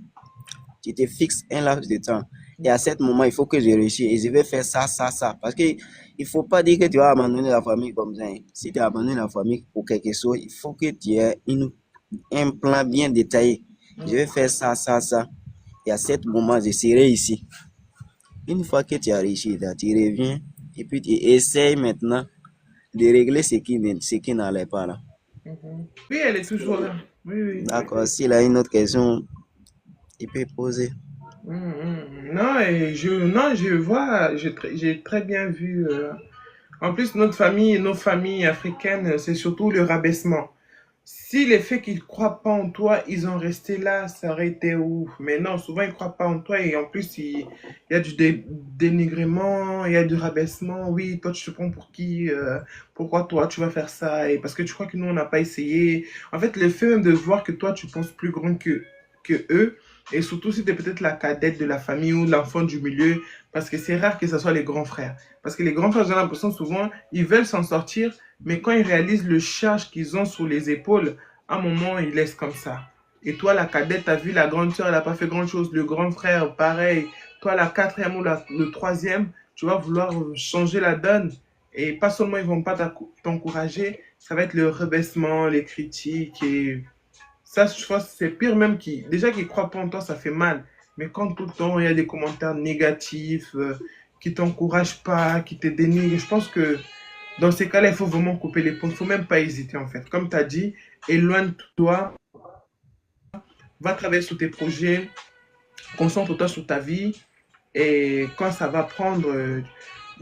tu te fixes un laps de temps. Et à ce moment, il faut que je réussisse et je vais faire ça, ça, ça. Parce que il ne faut pas dire que tu vas abandonner la famille comme ça. Si tu abandonnes la famille pour quelque chose, il faut que tu aies un plan bien détaillé. Je vais faire ça, ça, ça. Et à ce moment, je serai ici. Une fois que tu as réussi, là, tu reviens et puis tu essayes maintenant de régler ce qui n'allait pas là. Mhm. Oui, elle est toujours là. Oui, oui. D'accord, s'il a une autre question, il peut poser. Non, non, je vois, j'ai très bien vu. En plus, notre famille, nos familles africaines, c'est surtout le rabaissement. Si les faits qu'ils croient pas en toi, ils ont resté là, ça aurait été ouf. Mais non, souvent ils croient pas en toi et en plus il y a du dénigrement, il y a du rabaissement. Oui, toi tu te prends pour qui? Pourquoi toi tu vas faire ça? Et parce que tu crois que nous on n'a pas essayé. En fait, le fait même de voir que toi tu penses plus grand que eux, et surtout si tu es peut-être la cadette de la famille ou l'enfant du milieu, parce que c'est rare que ce soit les grands frères. Parce que les grands frères, j'ai l'impression souvent, ils veulent s'en sortir, mais quand ils réalisent le charge qu'ils ont sur les épaules, à un moment, ils laissent comme ça. Et toi, la cadette, t'as vu, la grande sœur, elle n'a pas fait grand-chose. Le grand frère, pareil. Toi, la quatrième ou le troisième, tu vas vouloir changer la donne. Et pas seulement ils vont pas t'encourager, ça va être le rebaissement, les critiques. Et ça, je pense, c'est pire même qui. Déjà qu'ils croient pas en toi, ça fait mal. Mais quand tout le temps, il y a des commentaires négatifs, qui t'encouragent pas, qui te dénigrent, je pense que dans ces cas-là, il faut vraiment couper les ponts. Il ne faut même pas hésiter, en fait. Comme tu as dit, éloigne-toi, va travailler sur tes projets, concentre-toi sur ta vie. Et quand ça va prendre.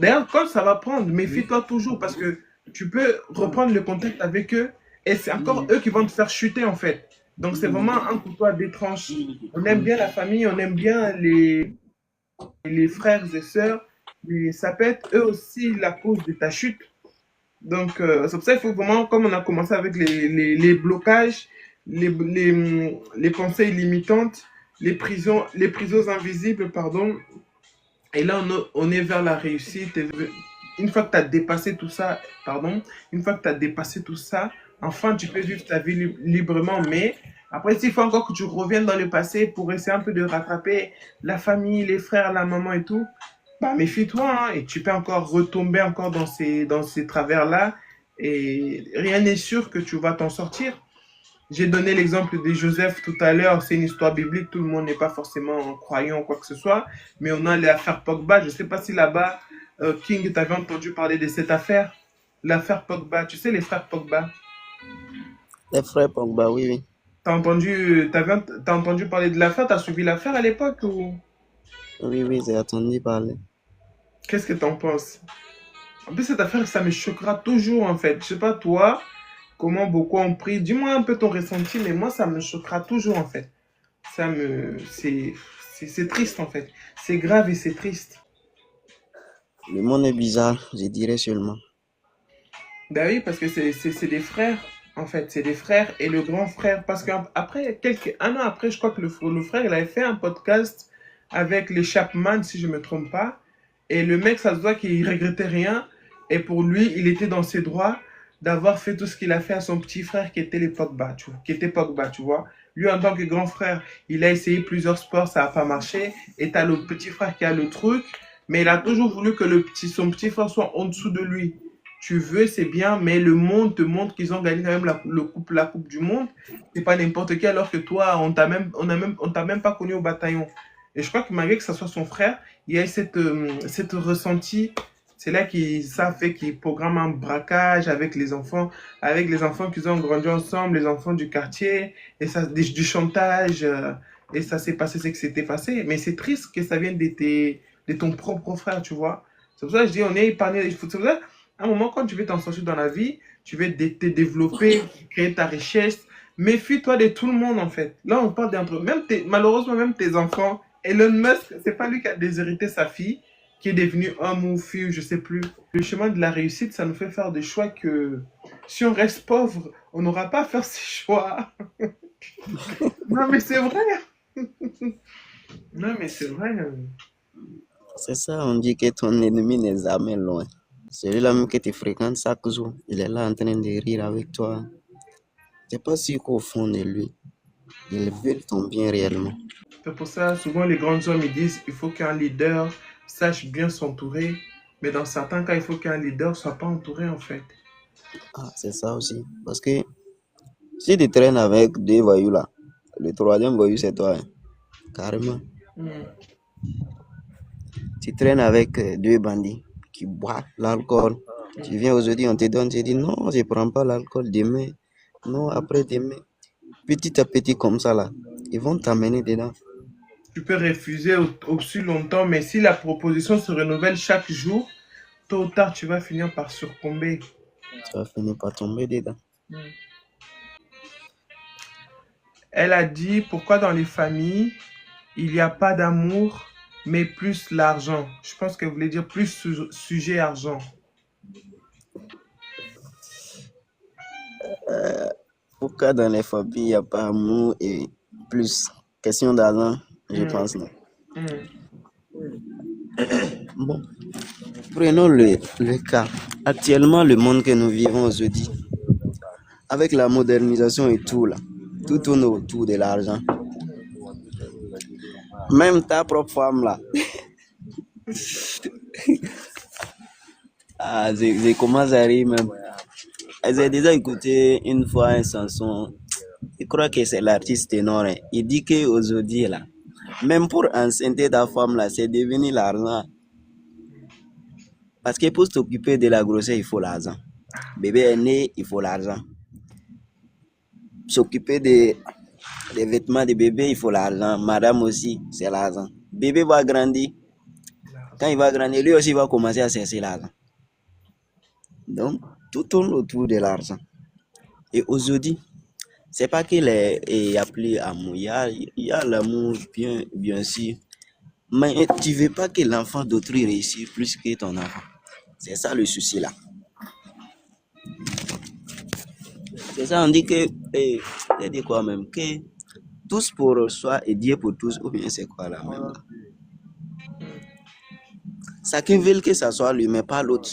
D'ailleurs, quand ça va prendre, méfie-toi toujours parce que tu peux reprendre le contact avec eux et c'est encore eux qui vont te faire chuter, en fait. Donc, c'est vraiment un couteau à deux tranches. On aime bien la famille, on aime bien les frères et sœurs, mais ça peut être eux aussi la cause de ta chute. Donc, c'est pour ça qu'il faut vraiment, comme on a commencé avec les blocages, les pensées limitantes, les prisons invisibles, pardon. Et là, on est vers la réussite. Une fois que tu as dépassé tout ça, pardon, une fois que tu as dépassé tout ça, enfin, tu peux vivre ta vie librement. Mais après, s'il faut encore que tu reviennes dans le passé pour essayer un peu de rattraper la famille, les frères, la maman et tout, bah, méfie-toi, hein, et tu peux encore retomber encore dans ces travers-là, et rien n'est sûr que tu vas t'en sortir. J'ai donné l'exemple de Joseph tout à l'heure, c'est une histoire biblique, tout le monde n'est pas forcément croyant ou quoi que ce soit, mais on a l'affaire Pogba, je ne sais pas si là-bas, King, tu avais entendu parler de cette affaire, l'affaire Pogba, tu sais les frères Pogba, Les frères Pogba, oui, oui. t'as entendu parler de l'affaire, t'as suivi l'affaire à l'époque ou Oui, oui, j'ai entendu parler. qu'est-ce que t'en penses? En plus, cette affaire, ça me choquera toujours en fait. Je sais pas toi, comment beaucoup ont pris. Dis-moi un peu ton ressenti, mais moi, ça me choquera toujours en fait. C'est triste en fait. C'est grave et c'est triste. Le monde est bizarre, je dirais seulement. Ben oui, parce que c'est des frères en fait. C'est des frères et le grand frère. Parce qu'après, un an après, je crois que le frère, il avait fait un podcast avec les Chapman, si je me trompe pas. Et le mec, ça se voit qu'il regrettait rien. Et pour lui, il était dans ses droits d'avoir fait tout ce qu'il a fait à son petit frère qui était les Pogba, qui était Pogba, tu vois. Lui, en tant que grand frère, il a essayé plusieurs sports, ça n'a pas marché. Et t'as le petit frère qui a le truc, mais il a toujours voulu que son petit frère soit en dessous de lui. Tu veux, c'est bien, mais le monde te montre qu'ils ont gagné quand même la coupe du Monde. C'est pas n'importe qui, alors que toi, on t'a même pas connu au bataillon. Et je crois que malgré que ce soit son frère, il y a cette ressenti. C'est là ça fait qu'ils programment un braquage avec les enfants qui ont grandi ensemble, les enfants du quartier, et ça, du chantage, et ça s'est passé ce que c'était passé. Mais c'est triste que ça vienne de ton propre frère, tu vois. C'est pour ça que je dis, on est épargné. C'est pour ça, à un moment, quand tu veux t'en sortir dans la vie, tu veux te développer, créer ta richesse, méfie-toi de tout le monde, en fait. Là, on parle malheureusement, même tes enfants. Elon Musk, c'est pas lui qui a déshérité sa fille, qui est devenue homme ou fille, je sais plus. Le chemin de la réussite, ça nous fait faire des choix que si on reste pauvre, on n'aura pas à faire ces choix. Non, mais c'est vrai. Non, mais c'est vrai. C'est ça, on dit que ton ennemi n'est jamais loin. Celui-là même que tu fréquentes chaque jour, il est là en train de rire avec toi. C'est pas sûr qu'au fond de lui, il veut ton bien réellement. C'est pour ça, souvent, les grands hommes, ils disent il faut qu'un leader sache bien s'entourer. Mais dans certains cas, il faut qu'un leader ne soit pas entouré, en fait. Ah, c'est ça aussi. Parce que si tu traînes avec deux voyous là, le troisième voyou c'est toi, hein. Carrément. Mm. Tu traînes avec deux bandits qui boivent l'alcool. Tu viens aujourd'hui, on te donne, tu dis non, je ne prends pas l'alcool demain. Non, après-demain. Petit à petit comme ça là, ils vont t'amener dedans. Tu peux refuser aussi longtemps, mais si la proposition se renouvelle chaque jour, tôt ou tard, tu vas finir par succomber. Tu vas finir par tomber dedans. Mm. Elle a dit pourquoi dans les familles, il n'y a pas d'amour, mais plus l'argent. Je pense qu'elle voulait dire plus sujet argent. Pourquoi dans les familles, il n'y a pas amour et plus question d'argent, je Mm. pense non. Mm. Bon, prenons le cas. Actuellement, le monde que nous vivons aujourd'hui, avec la modernisation et tout là, tout tourne autour de l'argent. Même ta propre femme là. Ah, je commence à rire même. J'ai déjà écouté une fois une chanson. Je crois que c'est l'artiste ténor, hein. Il dit qu'aujourd'hui là, même pour enceinter ta femme là, c'est devenu l'argent. Parce que pour s'occuper de la grossesse, il faut l'argent. Bébé est né, il faut l'argent. S'occuper des vêtements de bébé, il faut l'argent. Madame aussi, c'est l'argent. Bébé va grandir. Quand il va grandir, lui aussi va commencer à chercher l'argent. Donc, tout tourne autour de l'argent. Et aujourd'hui, c'est pas qu'il est appelé amour. Il y a l'amour, bien sûr. Mais tu veux pas que l'enfant d'autrui réussisse plus que ton enfant. C'est ça le souci là. C'est ça, on dit que, c'est dit quoi même, que tous pour soi et Dieu pour tous, ou bien c'est quoi là même là. Chacun veut que ça soit lui, mais pas l'autre.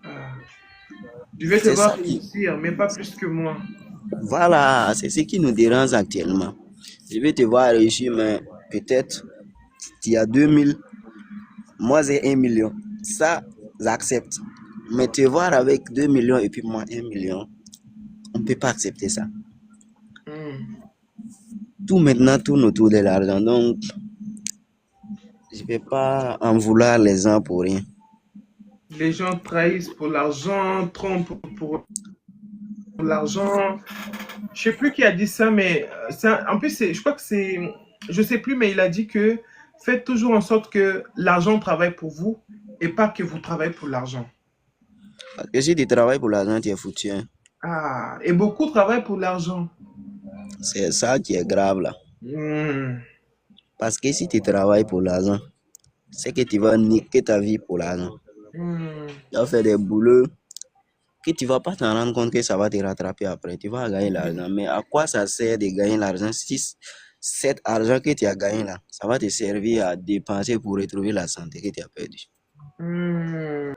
Ah. Je vais te C'est voir ça qui, réussir, mais pas plus que moi. voilà, c'est ce qui nous dérange actuellement. Je vais te voir réussir, mais peut-être tu as 2000, moi j'ai 1 million. Ça, j'accepte. Mais te voir avec 2 millions et puis moi 1 million, on ne peut pas accepter ça. Tout maintenant tourne autour de l'argent. Donc, je ne vais pas en vouloir les gens pour rien. Les gens trahissent pour l'argent, trompent pour l'argent. Je sais plus qui a dit ça, mais en plus, je crois que c'est, je sais plus, mais il a dit que faites toujours en sorte que l'argent travaille pour vous et pas que vous travaillez pour l'argent. Parce que si tu travailles pour l'argent, tu es foutu, hein. Ah, et beaucoup travaillent pour l'argent. C'est ça qui est grave là. Hmm. Parce que si tu travailles pour l'argent, c'est que tu vas niquer ta vie pour l'argent. Hmm. Tu vas faire des boulots que tu vas pas t'en rendre compte que ça va te rattraper après. Tu vas gagner l'argent. Mais à quoi ça sert de gagner l'argent si cet argent que tu as gagné là, ça va te servir à dépenser pour retrouver la santé que tu as perdue. Hmm.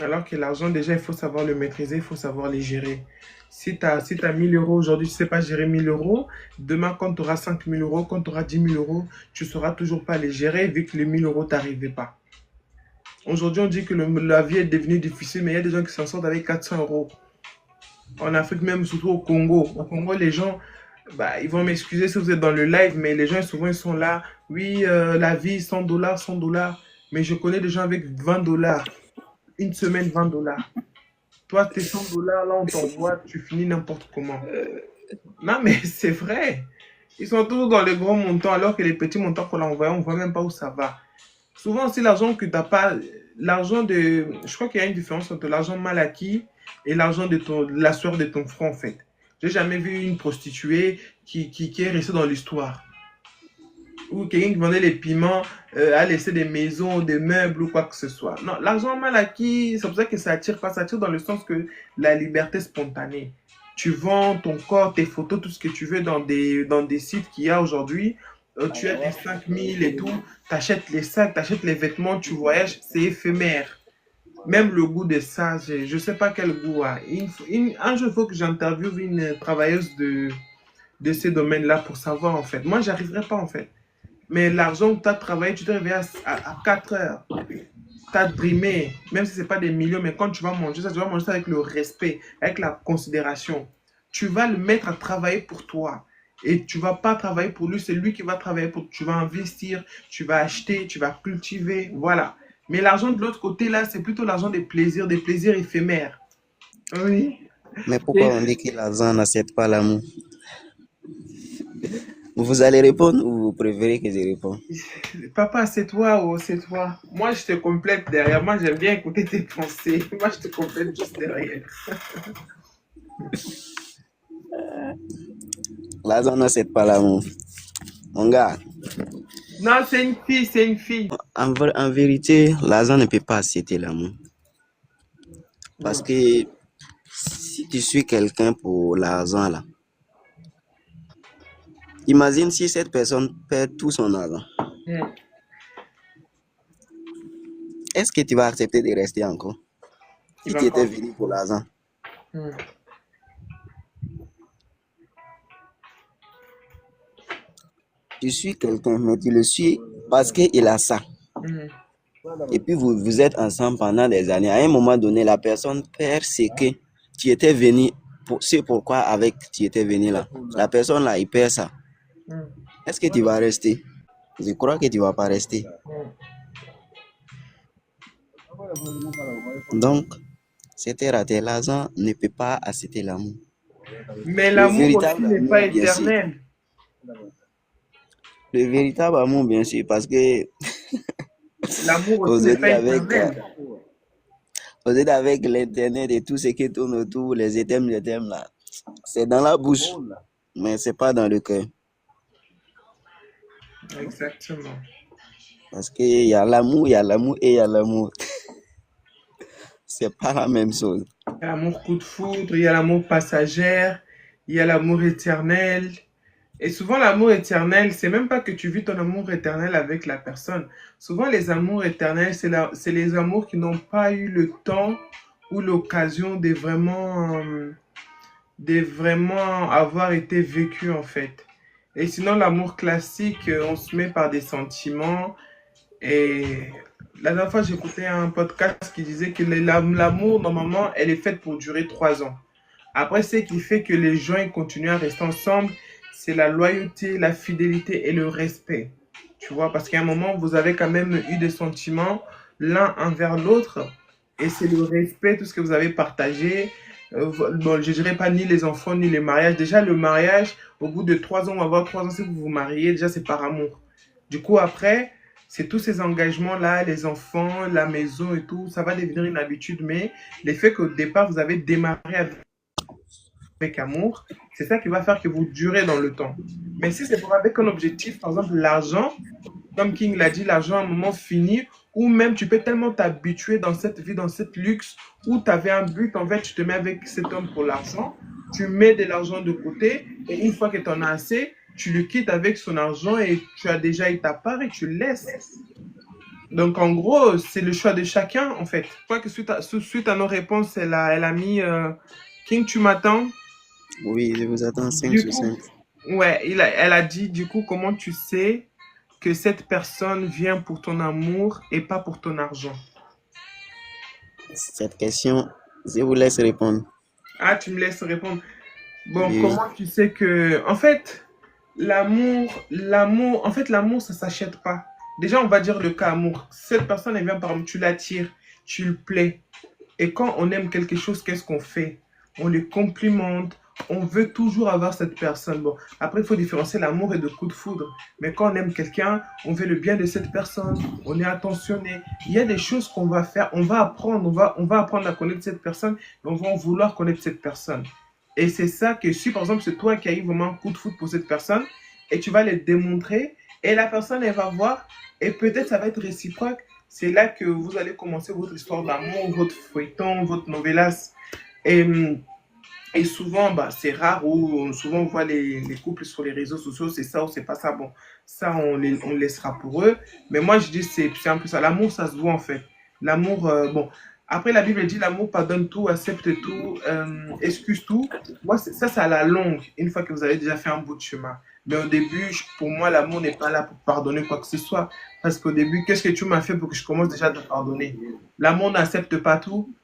Alors que l'argent, déjà, il faut savoir le maîtriser, il faut savoir les gérer. Si t'as 1000 euros aujourd'hui, tu ne sais pas gérer 1000 euros, demain, quand tu auras 5000 euros, quand tu auras 10 000 euros, tu ne sauras toujours pas les gérer vu que les 1000 euros t'arrivaient pas. Aujourd'hui, on dit que la vie est devenue difficile, mais il y a des gens qui s'en sortent avec 400 euros. En Afrique, même surtout au Congo. Au Congo, les gens, bah, ils vont m'excuser si vous êtes dans le live, mais les gens, souvent, ils sont là. Oui, la vie, 100 dollars, 100 dollars. Mais je connais des gens avec 20 dollars. Une semaine, 20 dollars. Toi, tes 100 dollars, là, on t'envoie, tu finis n'importe comment. Non, mais c'est vrai. Ils sont toujours dans les gros montants, alors que les petits montants qu'on a envoyés, on ne voit même pas où ça va. Souvent, c'est l'argent que tu n'as pas. L'argent de. Je crois qu'il y a une différence entre l'argent mal acquis et l'argent de la sueur de ton front, en fait. J'ai jamais vu une prostituée qui est restée dans l'histoire. Ou quelqu'un qui vendait les piments a laissé des maisons, des meubles ou quoi que ce soit. Non, l'argent mal acquis, c'est pour ça que ça attire pas. Ça attire dans le sens que la liberté spontanée. Tu vends ton corps, tes photos, tout ce que tu veux dans des sites qu'il y a aujourd'hui. Tu as tes 5000 et tout. Tu achètes les sacs, tu achètes les vêtements, tu voyages, c'est éphémère. Même le goût de ça, je ne sais pas quel goût a. Un jour, il faut que j'interviewe une travailleuse de ces domaines-là pour savoir en fait. Moi, j'arriverai pas en fait. Mais l'argent que tu as travaillé, tu te réveilles à 4 heures. Tu as dreamé, même si ce n'est pas des millions, mais quand tu vas manger ça, tu vas manger ça avec le respect, avec la considération. Tu vas le mettre à travailler pour toi. Et tu ne vas pas travailler pour lui, c'est lui qui va travailler pour toi. Tu vas investir, tu vas acheter, tu vas cultiver, voilà. Mais l'argent de l'autre côté, là, c'est plutôt l'argent des plaisirs éphémères. Oui. Mais pourquoi Et on dit que l'argent n'accepte pas l'amour? Vous allez répondre ou vous préférez que je réponde? papa, c'est toi, oh, c'est toi. Moi, je te complète derrière. Moi, j'aime bien écouter tes pensées. Moi, je te complète juste derrière. L'argent n'accepte pas l'amour. Mon gars, Non, c'est une fille, c'est une fille. en vérité, l'argent ne peut pas accepter l'amour. Parce Mm, que si tu suis quelqu'un pour l'argent, là, imagine si cette personne perd tout son argent. mm. Est-ce que tu vas accepter de rester encore? Il Si va tu étais encore. venu pour l'argent, Mm, tu suis quelqu'un, mais tu le suis parce qu'il a ça. mm. Et puis vous êtes ensemble pendant des années. À un moment donné, la personne perd ce que tu étais venu, c'est pourquoi avec tu étais venu là. La personne là, il perd ça. Mm, Est-ce que tu vas rester? Je crois que tu ne vas pas rester. mm. Donc, c'était raté. L'argent ne peut pas accepter l'amour. Mais Le l'amour aussi véritable n'est amour, pas bien sûr. éternel. Le véritable amour, bien sûr, parce que L'amour aussi n'est aujourd'hui pas avec, éternel. aujourd'hui avec l'internet et tout ce qui tourne autour, les items là, c'est dans la bouche, mais c'est pas dans le cœur. Exactement. Parce qu'il y a l'amour, il y a l'amour et il y a l'amour. C'est pas la même chose. Il y a l'amour coup de foudre, il y a l'amour passager, il y a l'amour éternel. Et souvent, l'amour éternel, c'est même pas que tu vis ton amour éternel avec la personne. Souvent, les amours éternels, c'est les amours qui n'ont pas eu le temps ou l'occasion de vraiment avoir été vécus, en fait. Et sinon, l'amour classique, on se met par des sentiments. Et la dernière fois, j'écoutais un podcast qui disait que l'amour, normalement, elle est faite pour durer 3 ans. Après, ce qui fait que les gens ils continuent à rester ensemble, c'est la loyauté, la fidélité et le respect. Tu vois, parce qu'à un moment, vous avez quand même eu des sentiments l'un envers l'autre. Et c'est le respect, tout ce que vous avez partagé. Bon, je dirais pas ni les enfants, ni les mariages. Déjà, le mariage, au bout de 3 ans, on va avoir 3 ans, si vous vous mariez, déjà, c'est par amour. Du coup, après, c'est tous ces engagements-là, les enfants, la maison et tout, ça va devenir une habitude. Mais l'effet qu'au départ, vous avez démarré avec amour, c'est ça qui va faire que vous durez dans le temps. Mais si c'est pour avec un objectif, par exemple l'argent, comme King l'a dit, l'argent à un moment fini, ou même tu peux tellement t'habituer dans cette vie, dans cette luxe, où tu avais un but, en fait, tu te mets avec cet homme pour l'argent, tu mets de l'argent de côté, et une fois que tu en as assez, tu le quittes avec son argent et tu as déjà eu ta part et tu le laisses. Donc en gros, c'est le choix de chacun, en fait. Je crois que suite à nos réponses, elle a mis King, tu m'attends? Oui, je vous attends 5 Du sur coup, 5. ouais, elle a dit, du coup, comment tu sais que cette personne vient pour ton amour et pas pour ton argent? Cette question, je vous laisse répondre. Ah, tu me laisses répondre. Bon, Oui, oui. comment tu sais que... En fait, l'amour, ça s'achète pas. Déjà, on va dire le cas amour. Cette personne, elle vient par exemple, tu l'attires, tu le plais. Et quand on aime quelque chose, qu'est-ce qu'on fait? On le complimente. On veut toujours avoir cette personne. Bon, après, il faut différencier l'amour et le coup de foudre. Mais quand on aime quelqu'un, on veut le bien de cette personne. On est attentionné. Il y a des choses qu'on va faire. On va apprendre. On va apprendre à connaître cette personne. Et on va vouloir connaître cette personne. Et c'est ça que si, par exemple, c'est toi qui as eu vraiment un coup de foudre pour cette personne, et tu vas le démontrer, et la personne, elle va voir, et peut-être ça va être réciproque. C'est là que vous allez commencer votre histoire d'amour, votre feuilleton, votre novelas. Et, et souvent, bah, c'est rare où souvent on voit les couples sur les réseaux sociaux, c'est ça ou c'est pas ça. Bon, ça, on laissera pour eux. Mais moi, je dis, c'est un peu ça. L'amour, ça se voit en fait. L'amour, bon. Après, la Bible dit l'amour pardonne tout, accepte tout, excuse tout. Moi, ça, c'est à la longue, une fois que vous avez déjà fait un bout de chemin. Mais au début, pour moi, l'amour n'est pas là pour pardonner quoi que ce soit. Parce qu'au début, qu'est-ce que tu m'as fait pour que je commence déjà à te pardonner? L'amour n'accepte pas tout.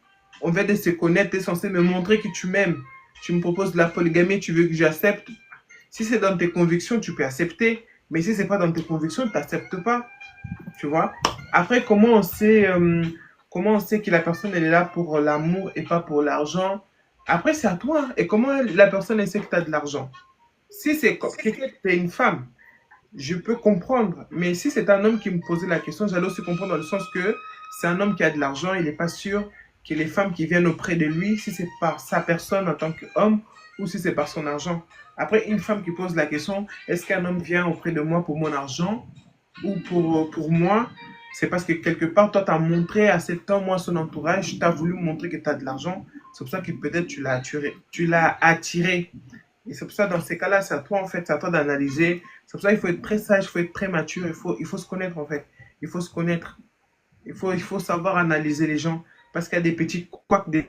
On vient de se connaître, tu es censé me montrer que tu m'aimes. Tu me proposes de la polygamie, tu veux que j'accepte. Si c'est dans tes convictions, tu peux accepter. Mais si c'est pas dans tes convictions, tu n'acceptes pas. Tu vois? Après, comment on sait que la personne elle est là pour l'amour et pas pour l'argent? Après, c'est à toi. Et comment la personne elle sait que tu as de l'argent? Si c'est quelqu'un, tu es une femme, je peux comprendre. Mais si c'est un homme qui me posait la question, j'allais aussi comprendre dans le sens que c'est un homme qui a de l'argent, il n'est pas sûr que les femmes qui viennent auprès de lui, si c'est par sa personne en tant qu'homme ou si c'est par son argent. Après, une femme qui pose la question, est-ce qu'un homme vient auprès de moi pour mon argent ou pour moi? C'est parce que quelque part, toi, tu as montré à cet homme ou à son entourage, tu as voulu montrer que tu as de l'argent. C'est pour ça que peut-être tu l'as attiré. Et c'est pour ça, dans ces cas-là, c'est à toi, en fait, c'est à toi d'analyser. C'est pour ça qu'il faut être très sage, il faut être très mature, il faut se connaître, en fait. Il faut se connaître. Il faut savoir analyser les gens. Parce qu'il y a des petits couacs des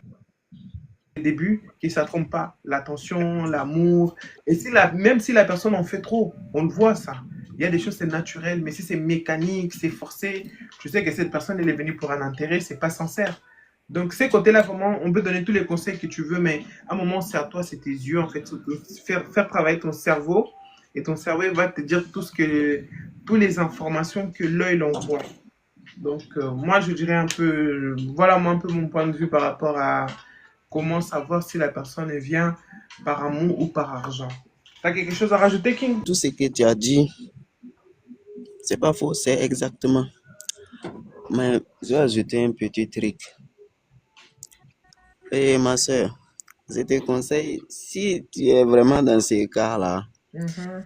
débuts qui ne s'attrompent pas. L'attention, l'amour. Et même si la personne en fait trop, on le voit, ça. Il y a des choses, c'est naturel. Mais si c'est mécanique, c'est forcé, je sais que cette personne, elle est venue pour un intérêt, c'est pas sincère. Donc, ces côtés-là, vraiment, on peut donner tous les conseils que tu veux, mais à un moment, c'est à toi, c'est tes yeux, en fait, faire travailler ton cerveau, et ton cerveau va te dire toutes les informations que l'œil l'envoie. Donc, moi, je dirais un peu, voilà moi un peu mon point de vue par rapport à comment savoir si la personne elle vient par amour ou par argent. T'as quelque chose à rajouter, King? Tout ce que tu as dit, c'est pas faux, c'est exactement. Mais je vais ajouter un petit truc. Et ma soeur, je te conseille, si tu es vraiment dans ces cas-là, Mhm.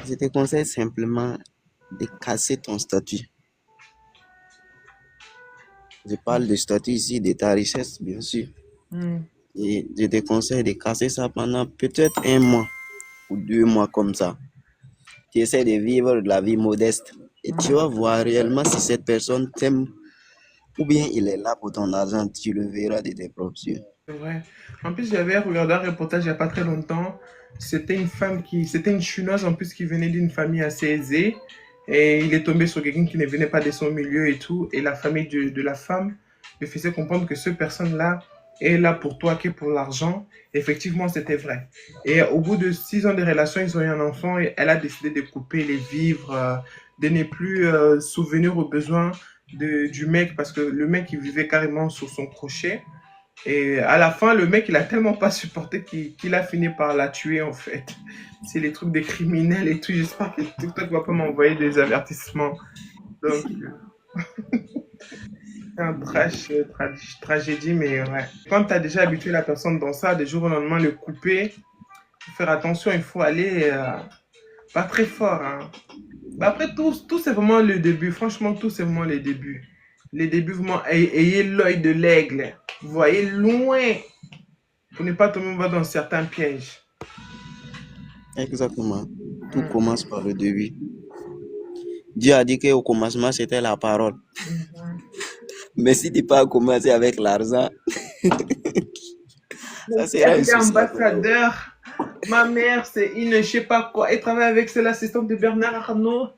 je te conseille simplement de casser ton statut. Je parle de statut ici, de ta richesse, bien sûr. Mhm. Et je te conseille de casser ça pendant peut-être 1 mois ou 2 mois comme ça. Tu essaies de vivre de la vie modeste et tu vas voir réellement si cette personne t'aime ou bien il est là pour ton argent. Tu le verras de tes propres yeux. C'est vrai. En plus, j'avais regardé un reportage il n'y a pas très longtemps. C'était une chinoise en plus qui venait d'une famille assez aisée. Et il est tombé sur quelqu'un qui ne venait pas de son milieu et tout. Et la famille de la femme lui faisait comprendre que cette personne-là, et là pour toi que pour l'argent. Effectivement, c'était vrai. Et au bout de 6 ans de relation, ils ont eu un enfant et elle a décidé de couper les vivres, de ne plus souvenir aux besoins du mec parce que le mec, il vivait carrément sur son crochet. Et à la fin, le mec, il a tellement pas supporté qu'il a fini par la tuer, en fait. C'est les trucs des criminels et tout. J'espère que TikTok va pas m'envoyer des avertissements. Donc, c'est un tragédie, mais ouais. Quand tu as déjà habitué la personne dans ça, des jours au lendemain, le couper, faut faire attention, il faut aller pas très fort. Hein. Bah après, tout c'est vraiment le début. Franchement, tout c'est vraiment les débuts. Les débuts, vraiment, ayez l'œil de l'aigle. Vous voyez loin pour ne pas tomber dans certains pièges. Exactement. Tout Mm. commence par le début. Dieu a dit qu'au commencement, c'était la parole. Mhm. Mais si tu pas commencé avec l'argent, ça sera un Elle est souci à toi. ambassadeur. Ma mère, c'est une, je sais pas quoi. Elle travaille avec, c'est l'assistante de Bernard Arnault.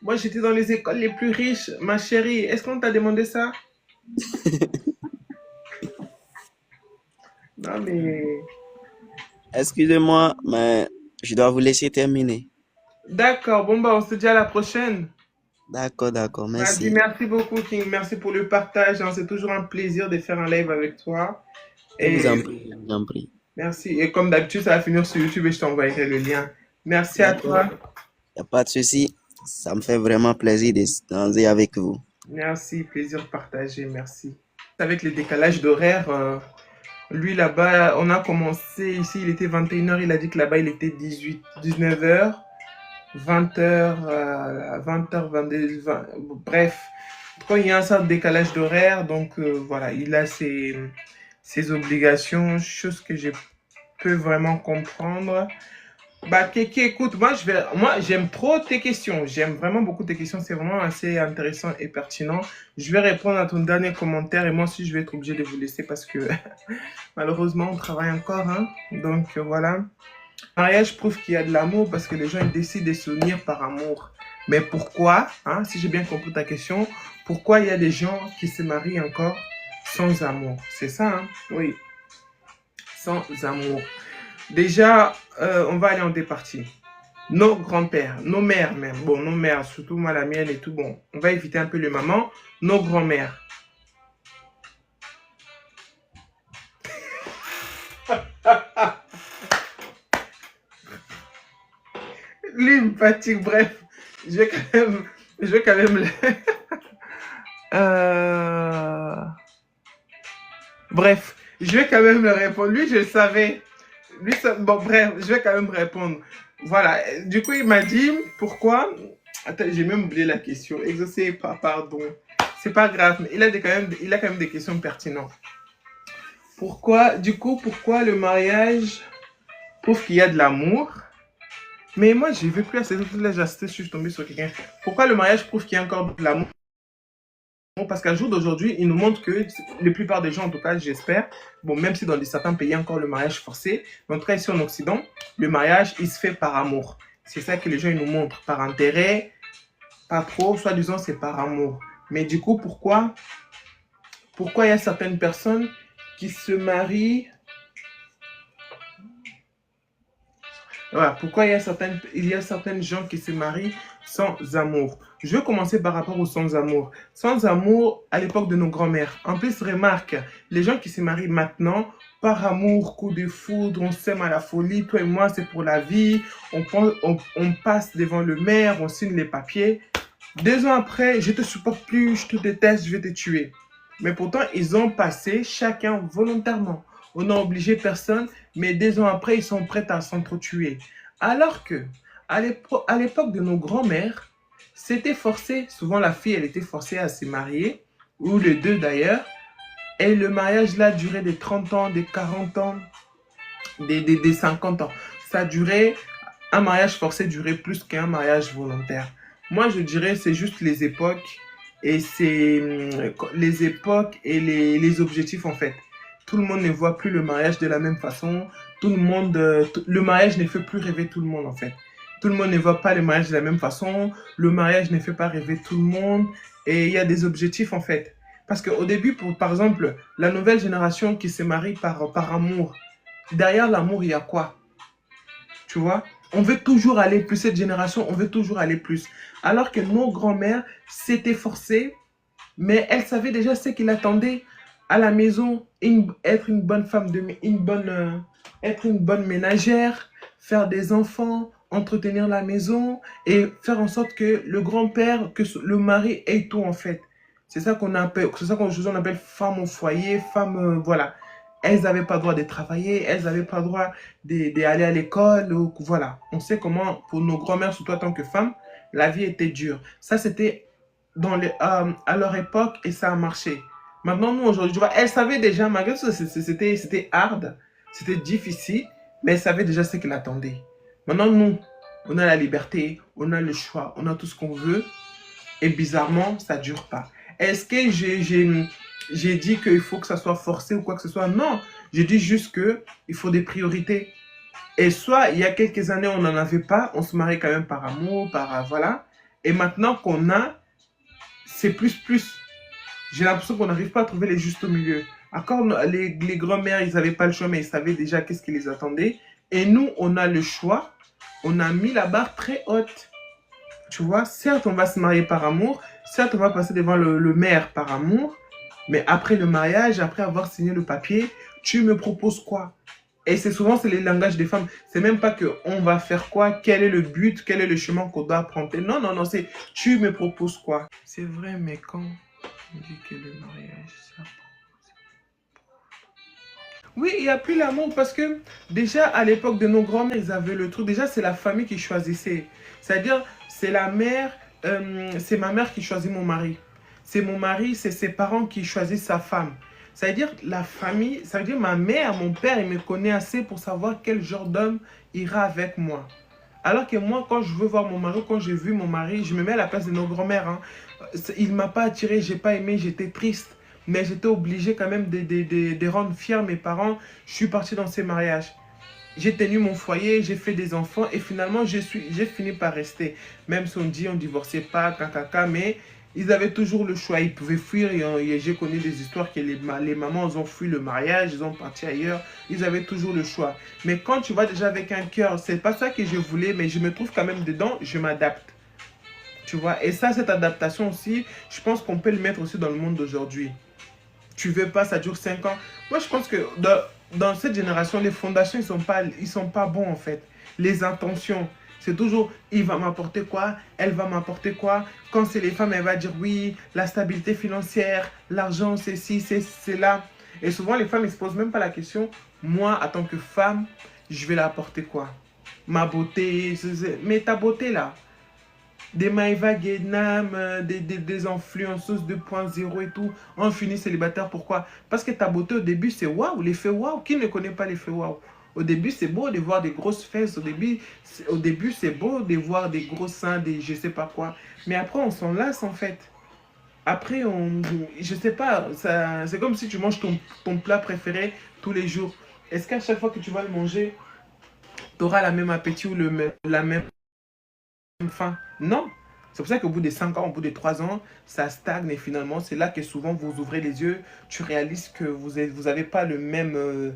Moi, j'étais dans les écoles les plus riches. Ma chérie, est-ce qu'on t'a demandé ça? Non, mais... Excusez-moi, mais je dois vous laisser terminer. D'accord, bon, bah, on se dit à la prochaine. D'accord, Vas-y, merci. merci beaucoup, King. Merci pour le partage. Hein. C'est toujours un plaisir de faire un live avec toi. Je vous en Et prie, je vous en prie. merci. Et comme d'habitude, ça va finir sur YouTube et je t'envoyerai le lien. Merci à D'accord, toi. il n'y a pas de souci. Ça me fait vraiment plaisir d'échanger avec vous. Merci, plaisir partagé. Merci. Avec les décalages d'horaire, lui là-bas, on a commencé ici, il était 21 h. Il a dit que là-bas, il était 19 h, 20 h, 20 h, 22 h. Bref, quand il y a un certain décalage d'horaire, donc voilà, il a ses obligations, chose que je peux vraiment comprendre. Bah, Kéké, écoute, moi, j'aime trop tes questions. J'aime vraiment beaucoup tes questions. C'est vraiment assez intéressant et pertinent. Je vais répondre à ton dernier commentaire et moi aussi, je vais être obligé de vous laisser parce que malheureusement, on travaille encore. Hein. Donc, voilà. Le mariage prouve qu'il y a de l'amour parce que les gens ils décident de s'unir par amour. Mais pourquoi, hein, si j'ai bien compris ta question, pourquoi il y a des gens qui se marient encore sans amour? C'est ça, hein? Oui, sans amour. Déjà, on va aller en deux parties. Nos grands-pères, nos mères même, bon, nos mères, surtout moi, la mienne et tout, bon, on va éviter un peu les mamans, nos grands-mères. Lui, il me fatigue, bref, je vais quand même Euh, Bref, je vais quand même le répondre. Lui, je le savais. Bon, bref, je vais quand même répondre. Voilà. Du coup, il m'a dit pourquoi. Attends, j'ai même oublié la question. Exaucé, pardon. C'est pas grave, mais il a quand même des questions pertinentes. Pourquoi le mariage prouve qu'il y a de l'amour? Mais moi, je ne veux plus à ces autres-là, je suis tombé sur quelqu'un. Pourquoi le mariage prouve qu'il y a encore de l'amour? Parce qu'à jour d'aujourd'hui, il nous montre que la plupart des gens, en tout cas, j'espère, bon, même si dans certains pays, encore le mariage forcé, mais en tout cas, ici en Occident, le mariage, il se fait par amour. C'est ça que les gens ils nous montrent, par intérêt, pas trop, soi-disant, c'est par amour. Mais du coup, pourquoi il y a certaines personnes qui se marient? Voilà, pourquoi il y a certaines gens qui se marient sans amour. Je vais commencer par rapport au sans amour. Sans amour, à l'époque de nos grands-mères. En plus, remarque, les gens qui se marient maintenant, par amour, coup de foudre, on s'aime à la folie, toi et moi, c'est pour la vie, on passe devant le maire, on signe les papiers. 2 ans après, je te supporte plus, je te déteste, je vais te tuer. Mais pourtant, ils ont passé chacun volontairement. On n'a obligé personne, mais 2 ans après, ils sont prêts à s'entretuer. Alors que, à l'époque de nos grands-mères, c'était forcé. Souvent, la fille, elle était forcée à se marier, ou les deux d'ailleurs. Et le mariage, là, durait des 30 ans, des 40 ans, des 50 ans. Ça durait, un mariage forcé durait plus qu'un mariage volontaire. Moi, je dirais c'est juste les époques et c'est les époques et les objectifs en fait. Tout le monde ne voit plus le mariage de la même façon. Tout le monde, le mariage ne fait plus rêver tout le monde en fait. Tout le monde ne voit pas le mariage de la même façon. Le mariage ne fait pas rêver tout le monde. Et il y a des objectifs en fait. Parce qu'au début, par exemple, la nouvelle génération qui se marie par amour, derrière l'amour, il y a quoi? Tu vois? On veut toujours aller plus, cette génération, on veut toujours aller plus. Alors que nos grands-mères s'étaient forcées, mais elles savaient déjà ce qui l'attendait à la maison, être une bonne femme, être une bonne ménagère, faire des enfants, entretenir la maison et faire en sorte que le grand-père, que le mari ait tout en fait. C'est ça qu'on appelle, c'est ça qu'on appelle femme au foyer, femme, voilà. Elles n'avaient pas le droit de travailler, elles n'avaient pas le droit d'aller à l'école, voilà. On sait comment, pour nos grands-mères, surtout en tant que femmes, la vie était dure. Ça, c'était à leur époque et ça a marché. Maintenant, nous, aujourd'hui, tu vois, elles savaient déjà, malgré tout, c'était hard, c'était difficile, mais elles savaient déjà ce qu'elles attendaient. Maintenant, nous, on a la liberté, on a le choix, on a tout ce qu'on veut, et bizarrement, ça ne dure pas. Est-ce que j'ai dit qu'il faut que ça soit forcé ou quoi que ce soit? Non, j'ai dit juste qu'il faut des priorités. Et soit, il y a quelques années, on n'en avait pas, on se mariait quand même par amour, voilà. Et maintenant qu'on a, c'est plus. J'ai l'impression qu'on n'arrive pas à trouver les justes milieux. Encore, les grands-mères, ils n'avaient pas le choix, mais ils savaient déjà qu'est-ce qui les attendait. Et nous, on a le choix. On a mis la barre très haute. Tu vois, certes, on va se marier par amour. Certes, on va passer devant le maire par amour. Mais après le mariage, après avoir signé le papier, tu me proposes quoi? Et souvent, c'est les langages des femmes. C'est même pas que on va faire quoi, quel est le but, quel est le chemin qu'on doit prendre. Non, non, non, c'est tu me proposes quoi? C'est vrai, mais quand on dit que le mariage, ça... Oui, il n'y a plus l'amour parce que déjà à l'époque de nos grands-mères, ils avaient le truc. Déjà, c'est la famille qui choisissait. C'est-à-dire, c'est la mère, c'est ma mère qui choisit mon mari. C'est mon mari, c'est ses parents qui choisissent sa femme. C'est-à-dire, la famille, ça veut dire ma mère, mon père, il me connaît assez pour savoir quel genre d'homme ira avec moi. Alors que moi, quand je veux voir mon mari, quand j'ai vu mon mari, je me mets à la place de nos grands-mères. Hein. Il ne m'a pas attiré, je n'ai pas aimé, j'étais triste. Mais j'étais obligée quand même de rendre fiers mes parents. Je suis partie dans ces mariages. J'ai tenu mon foyer, j'ai fait des enfants et finalement j'ai fini par rester. Même si on dit on ne divorçait pas, caca, mais ils avaient toujours le choix. Ils pouvaient fuir et j'ai connu des histoires que les mamans ont fui le mariage, ils ont parti ailleurs. Ils avaient toujours le choix. Mais quand tu vas déjà avec un cœur, c'est pas ça que je voulais, mais je me trouve quand même dedans, je m'adapte. Tu vois, et ça, cette adaptation aussi, je pense qu'on peut le mettre aussi dans le monde d'aujourd'hui. Tu veux pas, ça dure 5 ans. Moi, je pense que dans cette génération, les fondations, ils sont pas bons en fait. Les intentions, c'est toujours, il va m'apporter quoi, elle va m'apporter quoi. Quand c'est les femmes, elle va dire oui, la stabilité financière, l'argent, c'est ci, c'est là. Et souvent, les femmes, ils se posent même pas la question, moi, en tant que femme, je vais leur apporter quoi? Ma beauté, mais ta beauté là, des Maïva Guénam, des influenceuses 2.0 et tout, on finit célibataire. Pourquoi? Parce que ta beauté au début c'est waouh, l'effet waouh. Qui ne connaît pas l'effet waouh? Au début c'est beau de voir des grosses fesses, au début c'est beau de voir des gros seins, des je sais pas quoi. Mais après on s'en lasse en fait. Après je sais pas, c'est comme si tu manges ton plat préféré tous les jours. Est-ce qu'à chaque fois que tu vas le manger, tu auras la même appétit ou la même faim? Non. C'est pour ça qu'au bout de 5 ans, au bout de 3 ans, ça stagne et finalement, c'est là que souvent vous ouvrez les yeux, tu réalises que vous avez pas le même,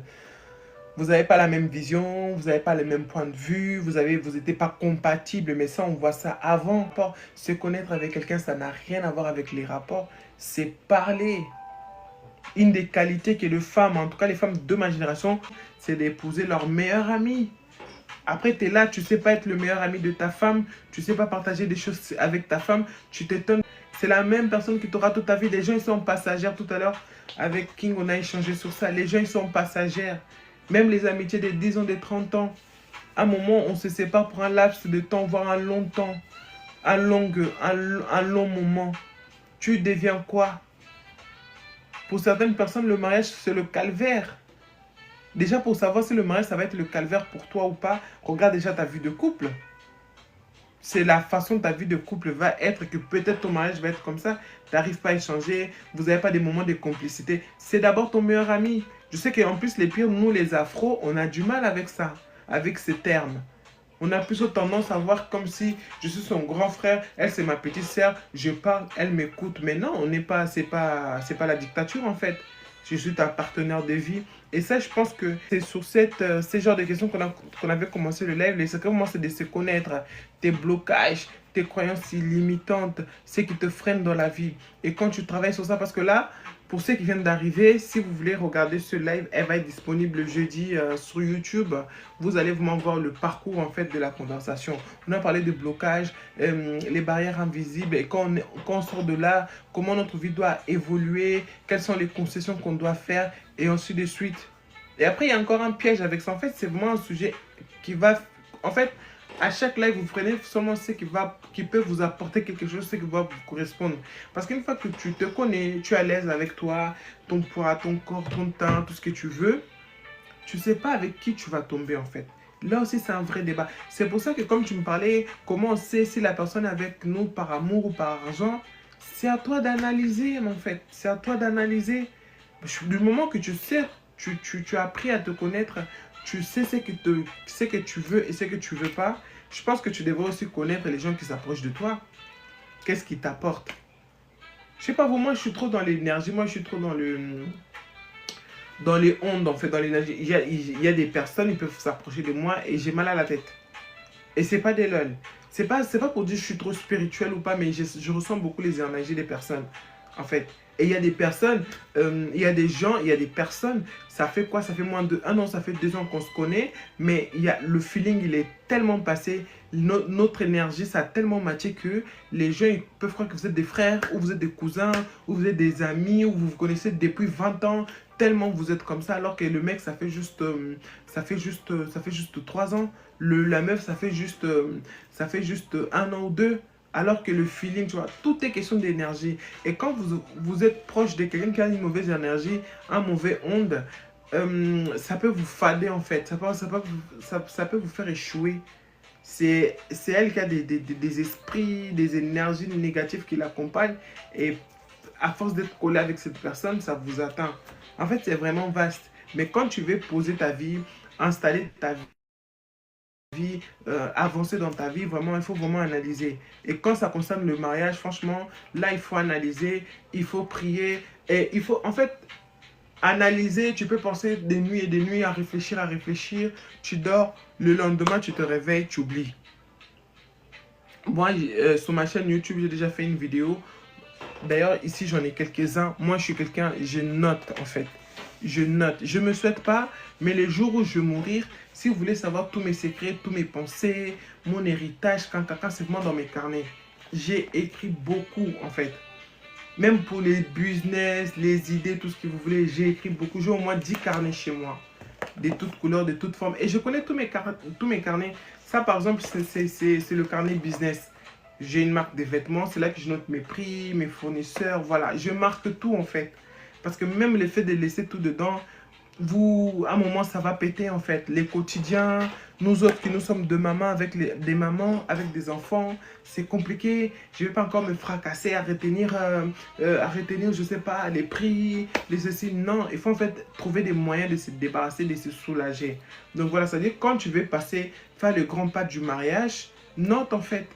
vous n'avez pas la même vision, vous n'avez pas le même point de vue, vous n'étiez pas compatible, mais ça, on voit ça avant. Se connaître avec quelqu'un, ça n'a rien à voir avec les rapports, c'est parler. Une des qualités que les femmes, en tout cas les femmes de ma génération, c'est d'épouser leur meilleur ami. Après, tu es là, tu ne sais pas être le meilleur ami de ta femme, tu ne sais pas partager des choses avec ta femme, tu t'étonnes. C'est la même personne qui t'aura toute ta vie. Les gens, ils sont passagères. Tout à l'heure, avec King, on a échangé sur ça. Les gens, ils sont passagères. Même les amitiés des 10 ans, des 30 ans. À un moment, on se sépare pour un laps de temps, voire un long temps. Un long moment. Tu deviens quoi? Pour certaines personnes, le mariage, c'est le calvaire. Déjà, pour savoir si le mariage, ça va être le calvaire pour toi ou pas, regarde déjà ta vie de couple. C'est la façon dont ta vie de couple va être, que peut-être ton mariage va être comme ça. Tu n'arrives pas à échanger, vous n'avez pas des moments de complicité. C'est d'abord ton meilleur ami. Je sais qu'en plus, les pires, nous les afros, on a du mal avec ça, avec ces termes. On a plutôt tendance à voir comme si je suis son grand frère, elle c'est ma petite sœur, je parle, elle m'écoute. Mais non, on n'est pas, c'est pas la dictature en fait. Je suis ta partenaire de vie. Et ça, je pense que c'est sur ces genres de questions qu'on avait commencé le live. Les secrets, c'est de se connaître, tes blocages, tes croyances illimitantes, ce qui te freine dans la vie. Et quand tu travailles sur ça, parce que là, pour ceux qui viennent d'arriver, si vous voulez regarder ce live, elle va être disponible jeudi sur YouTube. Vous allez vraiment voir le parcours en fait de la conversation. On a parlé de blocage, les barrières invisibles et quand on sort de là, comment notre vie doit évoluer, quelles sont les concessions qu'on doit faire et ainsi de suite. Et après, il y a encore un piège avec ça. En fait, c'est vraiment un sujet qui va... En fait, à chaque live, vous prenez seulement ce qui peut vous apporter quelque chose, ce qui va vous correspondre. Parce qu'une fois que tu te connais, tu es à l'aise avec toi, ton poids, ton corps, ton teint, tout ce que tu veux, tu ne sais pas avec qui tu vas tomber en fait. Là aussi, c'est un vrai débat. C'est pour ça que comme tu me parlais, comment on sait si la personne est avec nous par amour ou par argent, c'est à toi d'analyser en fait. C'est à toi d'analyser. Du moment que tu sais, tu as appris à te connaître, tu sais ce que tu veux et ce que tu veux pas, je pense que tu devrais aussi connaître les gens qui s'approchent de toi. Qu'est-ce qui t'apporte? Je sais pas, vous, moi je suis trop dans l'énergie, moi je suis trop dans les ondes en fait, dans l'énergie. Il y a des personnes, ils peuvent s'approcher de moi et j'ai mal à la tête. Et c'est pas des lol. C'est pas pour dire que je suis trop spirituel ou pas, mais je ressens beaucoup les énergies des personnes, en fait. Et il y a des personnes, il y a des gens, il y a des personnes, ça fait quoi? Ça fait moins de 1 an, ça fait 2 ans qu'on se connaît, mais le feeling, il est tellement passé, notre énergie, ça a tellement matché que les gens, ils peuvent croire que vous êtes des frères, ou vous êtes des cousins, ou vous êtes des amis, ou vous vous connaissez depuis 20 ans, tellement vous êtes comme ça, alors que le mec, ça fait juste 3 ans. La meuf, ça fait juste 1 an ou 2. Alors que le feeling, tu vois, tout est question d'énergie. Et quand vous êtes proche de quelqu'un qui a une mauvaise énergie, un mauvais onde, ça peut vous fader en fait. Ça peut vous faire échouer. C'est elle qui a des esprits, des énergies négatives qui l'accompagnent. Et à force d'être collé avec cette personne, ça vous atteint. En fait, c'est vraiment vaste. Mais quand tu veux poser ta vie, installer ta vie, avancer dans ta vie, vraiment, il faut vraiment analyser. Et quand ça concerne le mariage, franchement, là, il faut analyser, il faut prier. Et il faut, en fait, analyser. Tu peux penser des nuits et des nuits à réfléchir. Tu dors, le lendemain, tu te réveilles, tu oublies. Moi, sur ma chaîne YouTube, j'ai déjà fait une vidéo. D'ailleurs, ici, j'en ai quelques-uns. Moi, je suis quelqu'un, je note en fait. Je note. Je ne me souhaite pas, mais les jours où je vais mourir, si vous voulez savoir tous mes secrets, tous mes pensées, mon héritage, c'est vraiment dans mes carnets. J'ai écrit beaucoup en fait. Même pour les business, les idées, tout ce que vous voulez, j'ai écrit beaucoup. J'ai au moins 10 carnets chez moi. De toutes couleurs, de toutes formes. Et je connais tous mes carnets. Ça, par exemple, c'est le carnet business. J'ai une marque de vêtements, c'est là que je note mes prix, mes fournisseurs, voilà. Je marque tout en fait. Parce que même le fait de laisser tout dedans, à un moment, ça va péter en fait. Les quotidiens, nous autres qui nous sommes de mamans avec des mamans, avec des enfants, c'est compliqué. Je ne vais pas encore me fracasser à retenir, je sais pas, les prix, les ceci. Non, il faut en fait trouver des moyens de se débarrasser, de se soulager. Donc voilà, c'est-à-dire quand tu veux faire le grand pas du mariage, note en fait.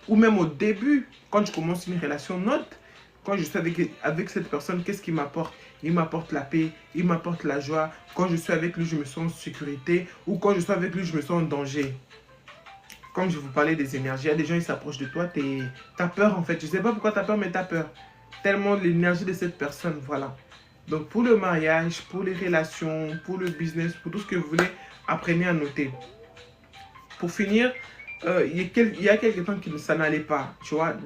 Ou même au début, quand je commence une relation, note. Quand je suis avec cette personne, qu'est-ce qu'il m'apporte? Il m'apporte la paix, il m'apporte la joie. Quand je suis avec lui, je me sens en sécurité. Ou quand je suis avec lui, je me sens en danger. Comme je vous parlais des énergies, il y a des gens qui s'approchent de toi, tu as peur en fait. Je ne sais pas pourquoi tu as peur, mais tu as peur. Tellement l'énergie de cette personne, voilà. Donc pour le mariage, pour les relations, pour le business, pour tout ce que vous voulez, apprenez à noter. Pour finir, il y a quelques temps que ça n'allait pas, tu vois,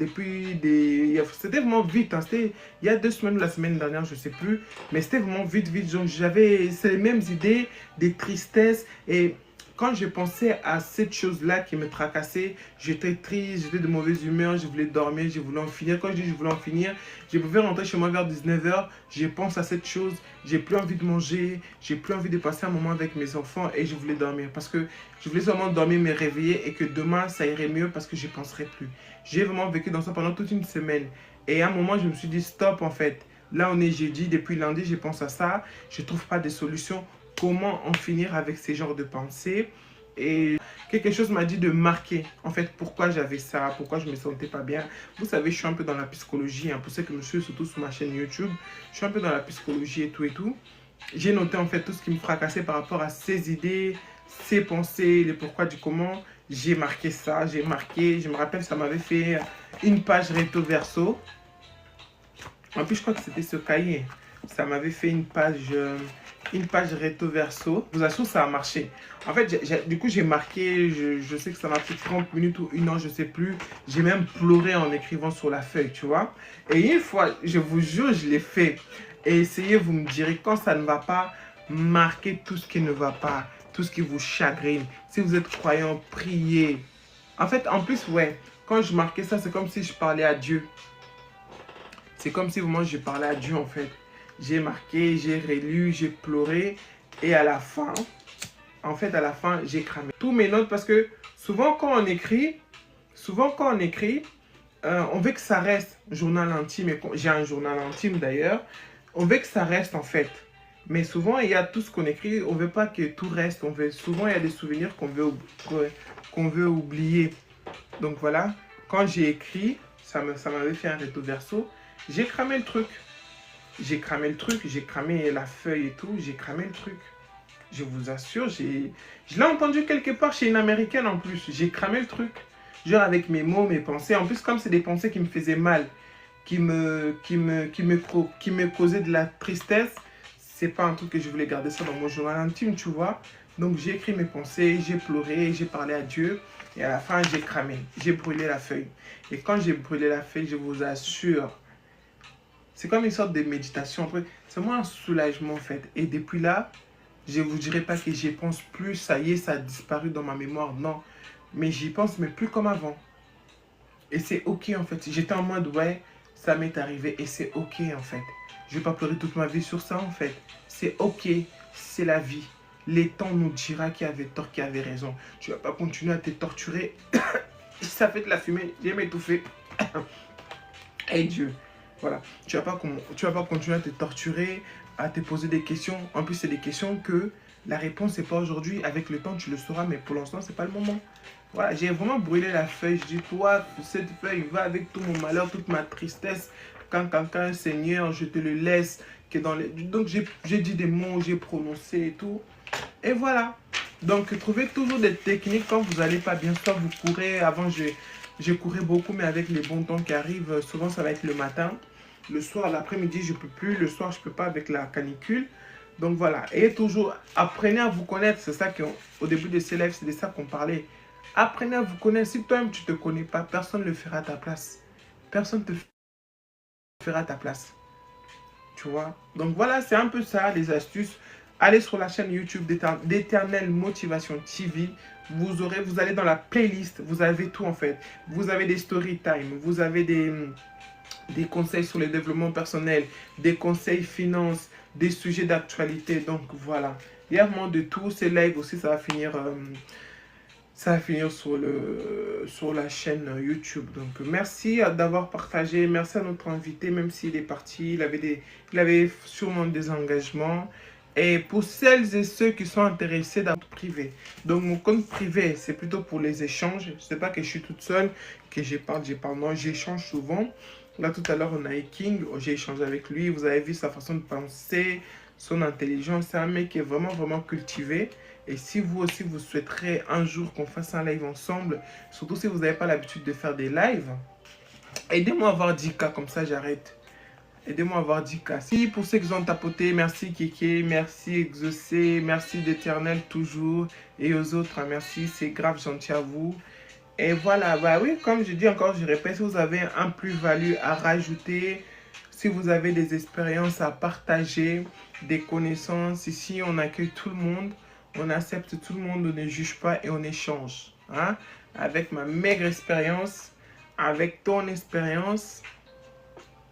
c'était vraiment vite, hein, c'était il y a 2 semaines ou la semaine dernière, je sais plus, mais c'était vraiment vite, donc c'est les mêmes idées, des tristesses, et quand je pensais à cette chose-là qui me tracassait, j'étais triste, j'étais de mauvaise humeur, je voulais dormir, je voulais en finir. Quand je dis je voulais en finir, je pouvais rentrer chez moi vers 19 h, je pense à cette chose, j'ai plus envie de manger, j'ai plus envie de passer un moment avec mes enfants et je voulais dormir. Parce que je voulais seulement dormir, me réveiller et que demain ça irait mieux parce que je ne penserai plus. J'ai vraiment vécu dans ça pendant toute une semaine. Et à un moment, je me suis dit stop en fait. Là, on est jeudi, depuis lundi, je pense à ça, je ne trouve pas de solution. Comment en finir avec ces genres de pensées? Et quelque chose m'a dit de marquer, en fait, pourquoi j'avais ça, pourquoi je me sentais pas bien. Vous savez, je suis un peu dans la psychologie, hein, pour ceux qui me suivent, surtout sur ma chaîne YouTube, je suis un peu dans la psychologie et tout et tout. J'ai noté, en fait, tout ce qui me fracassait par rapport à ces idées, ces pensées, les pourquoi du comment. J'ai marqué ça, j'ai marqué, je me rappelle, ça m'avait fait une page recto verso. En plus, je crois que c'était ce cahier. Ça m'avait fait une page recto verso. Je vous assure, ça a marché. En fait, du coup, j'ai marqué, je sais que ça m'a pris 30 minutes ou 1 heure, je sais plus. J'ai même pleuré en écrivant sur la feuille, tu vois. Et une fois, je vous jure, je l'ai fait. Et essayez, vous me direz, quand ça ne va pas, marquez tout ce qui ne va pas, tout ce qui vous chagrine. Si vous êtes croyant, priez. En fait, en plus, ouais, quand je marquais ça, c'est comme si je parlais à Dieu. C'est comme si moi je parlais à Dieu en fait. J'ai marqué, j'ai relu, j'ai pleuré. Et à la fin, en fait à la fin, j'ai cramé tous mes notes parce que souvent quand on écrit, on veut que ça reste journal intime. J'ai un journal intime d'ailleurs. On veut que ça reste en fait. Mais souvent il y a tout ce qu'on écrit, on veut pas que tout reste. Souvent il y a des souvenirs qu'on veut oublier. Donc voilà, quand j'ai écrit, ça m'avait fait un recto verso. J'ai cramé le truc. J'ai cramé la feuille et tout. J'ai cramé le truc. Je vous assure, je l'ai entendu quelque part chez une américaine en plus. J'ai cramé le truc. Genre avec mes mots, mes pensées. En plus, comme c'est des pensées qui me faisaient mal, qui me causaient de la tristesse, c'est pas un truc que je voulais garder ça dans mon journal intime, tu vois. Donc j'ai écrit mes pensées, j'ai pleuré, j'ai parlé à Dieu. Et à la fin, j'ai cramé. J'ai brûlé la feuille. Et quand j'ai brûlé la feuille, je vous assure, c'est comme une sorte de méditation. C'est moi un soulagement en fait. Et depuis là, je ne vous dirai pas que j'y pense plus. Ça y est, ça a disparu dans ma mémoire. Non. Mais j'y pense, mais plus comme avant. Et c'est ok en fait. J'étais en mode, ouais, ça m'est arrivé. Et c'est ok en fait. Je ne vais pas pleurer toute ma vie sur ça en fait. C'est ok. C'est la vie. Les temps nous dira qui avait tort, qui avait raison. Tu ne vas pas continuer à te torturer. Ça fait de la fumée. J'ai m'étouffé. Hey Dieu. Voilà, tu vas pas continuer à te torturer, à te poser des questions. En plus, c'est des questions que la réponse n'est pas aujourd'hui. Avec le temps, tu le sauras, mais pour l'instant, c'est pas le moment. Voilà, j'ai vraiment brûlé la feuille. Je dis, toi, cette feuille va avec tout mon malheur, toute ma tristesse. Quand Seigneur, je te le laisse. Donc, j'ai dit des mots, j'ai prononcé et tout. Et voilà. Donc, trouvez toujours des techniques quand vous n'allez pas bien. Soit vous courez, avant, je courais beaucoup, mais avec les bons temps qui arrivent, souvent, ça va être le matin. Le soir, l'après-midi, je ne peux plus. Le soir, je ne peux pas avec la canicule. Donc voilà. Et toujours, apprenez à vous connaître. C'est ça qu'au début de ces lives, c'est de ça qu'on parlait. Apprenez à vous connaître. Si toi-même, tu ne te connais pas, personne ne le fera à ta place. Personne ne te fera à ta place. Tu vois? Donc voilà, c'est un peu ça, les astuces. Allez sur la chaîne YouTube d'Éternelle Motivation TV. Vous allez dans la playlist. Vous avez tout en fait. Vous avez des story time. Vous avez des conseils sur le développement personnel, des conseils finance, des sujets d'actualité. Donc voilà, il y a vraiment de tout. Ces lives aussi, ça va finir sur la chaîne YouTube. Donc merci d'avoir partagé. Merci à notre invité, même s'il est parti, il avait sûrement des engagements. Et pour celles et ceux qui sont intéressés dans le compte privé. Donc mon compte privé, c'est plutôt pour les échanges. Ce n'est pas que je suis toute seule, que je parle. Non, j'échange souvent. Là, tout à l'heure, on a eu King. J'ai échangé avec lui. Vous avez vu sa façon de penser, son intelligence. C'est un mec qui est vraiment, vraiment cultivé. Et si vous aussi, vous souhaiterez un jour qu'on fasse un live ensemble, surtout si vous n'avez pas l'habitude de faire des lives, aidez-moi à avoir 10K, comme ça j'arrête. Aidez-moi à avoir 10K. Si pour ceux qui ont tapoté, merci Kéké, merci Exaucé, merci d'Éternel toujours. Et aux autres, merci, c'est grave gentil à vous. Et voilà, bah oui, comme je dis encore, je répète, si vous avez un plus-value à rajouter, si vous avez des expériences à partager, des connaissances, ici on accueille tout le monde, on accepte tout le monde, on ne juge pas et on échange. Hein? Avec ma maigre expérience, avec ton expérience,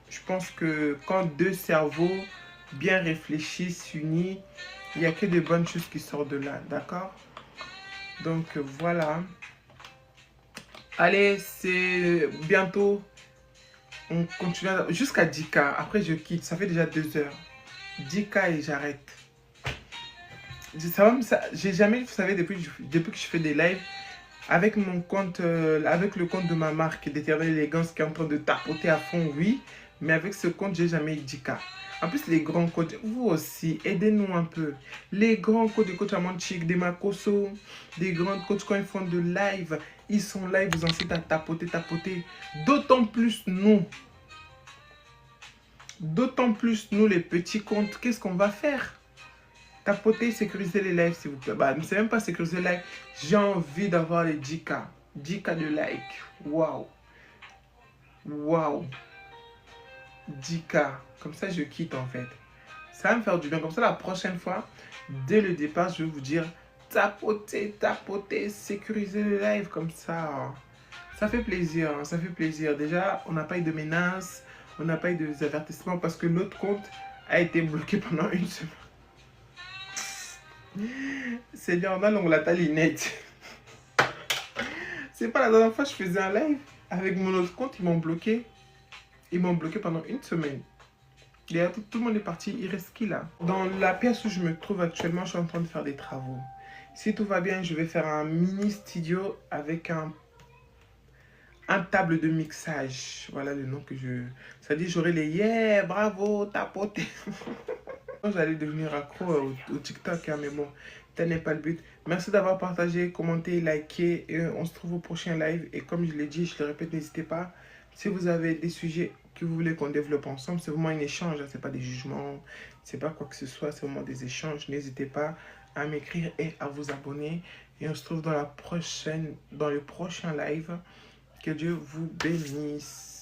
je pense que quand deux cerveaux bien réfléchis, s'unissent, il n'y a que de bonnes choses qui sortent de là, d'accord? Donc voilà. Allez, c'est bientôt. On continue jusqu'à 10K. Après, je quitte. Ça fait déjà 2 heures. 10K et j'arrête. J'ai jamais, vous savez, depuis que je fais des lives, Avec mon compte, avec le compte de ma marque d'Éternelle Élégance qui est en train de tapoter à fond, oui. Mais avec ce compte, j'ai jamais eu 10K. En plus, les grands coachs, vous aussi, aidez-nous un peu. Les grands coachs de coach Amanchik, des Makoso, des grands coachs quand ils font de live, ils sont là, ils vous incitent à tapoter, tapoter. D'autant plus nous. D'autant plus nous, les petits comptes, qu'est-ce qu'on va faire? Tapoter, sécuriser les lives, s'il vous plaît. Bah, c'est même pas sécuriser les lives. J'ai envie d'avoir les 10K. 10K de likes. Waouh. Waouh. 10K. Comme ça, je quitte en fait. Ça va me faire du bien. Comme ça, la prochaine fois, dès le départ, je vais vous dire tapoter, tapoter, sécuriser le live. Comme ça, ça fait plaisir. Ça fait plaisir. Déjà, on n'a pas eu de menaces. On n'a pas eu de avertissements parce que notre compte a été bloqué pendant une semaine. Seigneur, on a l'ongle à ta lunette. C'est pas la dernière fois que je faisais un live avec mon autre compte, ils m'ont bloqué. Ils m'ont bloqué pendant une semaine. Et tout le monde est parti, il reste qui là? Dans la pièce où je me trouve actuellement, je suis en train de faire des travaux. Si tout va bien, je vais faire un mini studio avec un table de mixage. Voilà le nom que je... Ça dit, j'aurai les yeah, bravo, tapoté. J'allais devenir accro au TikTok, hein, mais bon, tel n'est pas le but. Merci d'avoir partagé, commenté, liké. Et on se trouve au prochain live. Et comme je l'ai dit, je le répète, n'hésitez pas. Si vous avez des sujets que vous voulez qu'on développe ensemble, c'est vraiment un échange. Hein, c'est pas des jugements, c'est pas quoi que ce soit. C'est vraiment des échanges. N'hésitez pas à m'écrire et à vous abonner. Et on se trouve dans le prochain live. Que Dieu vous bénisse.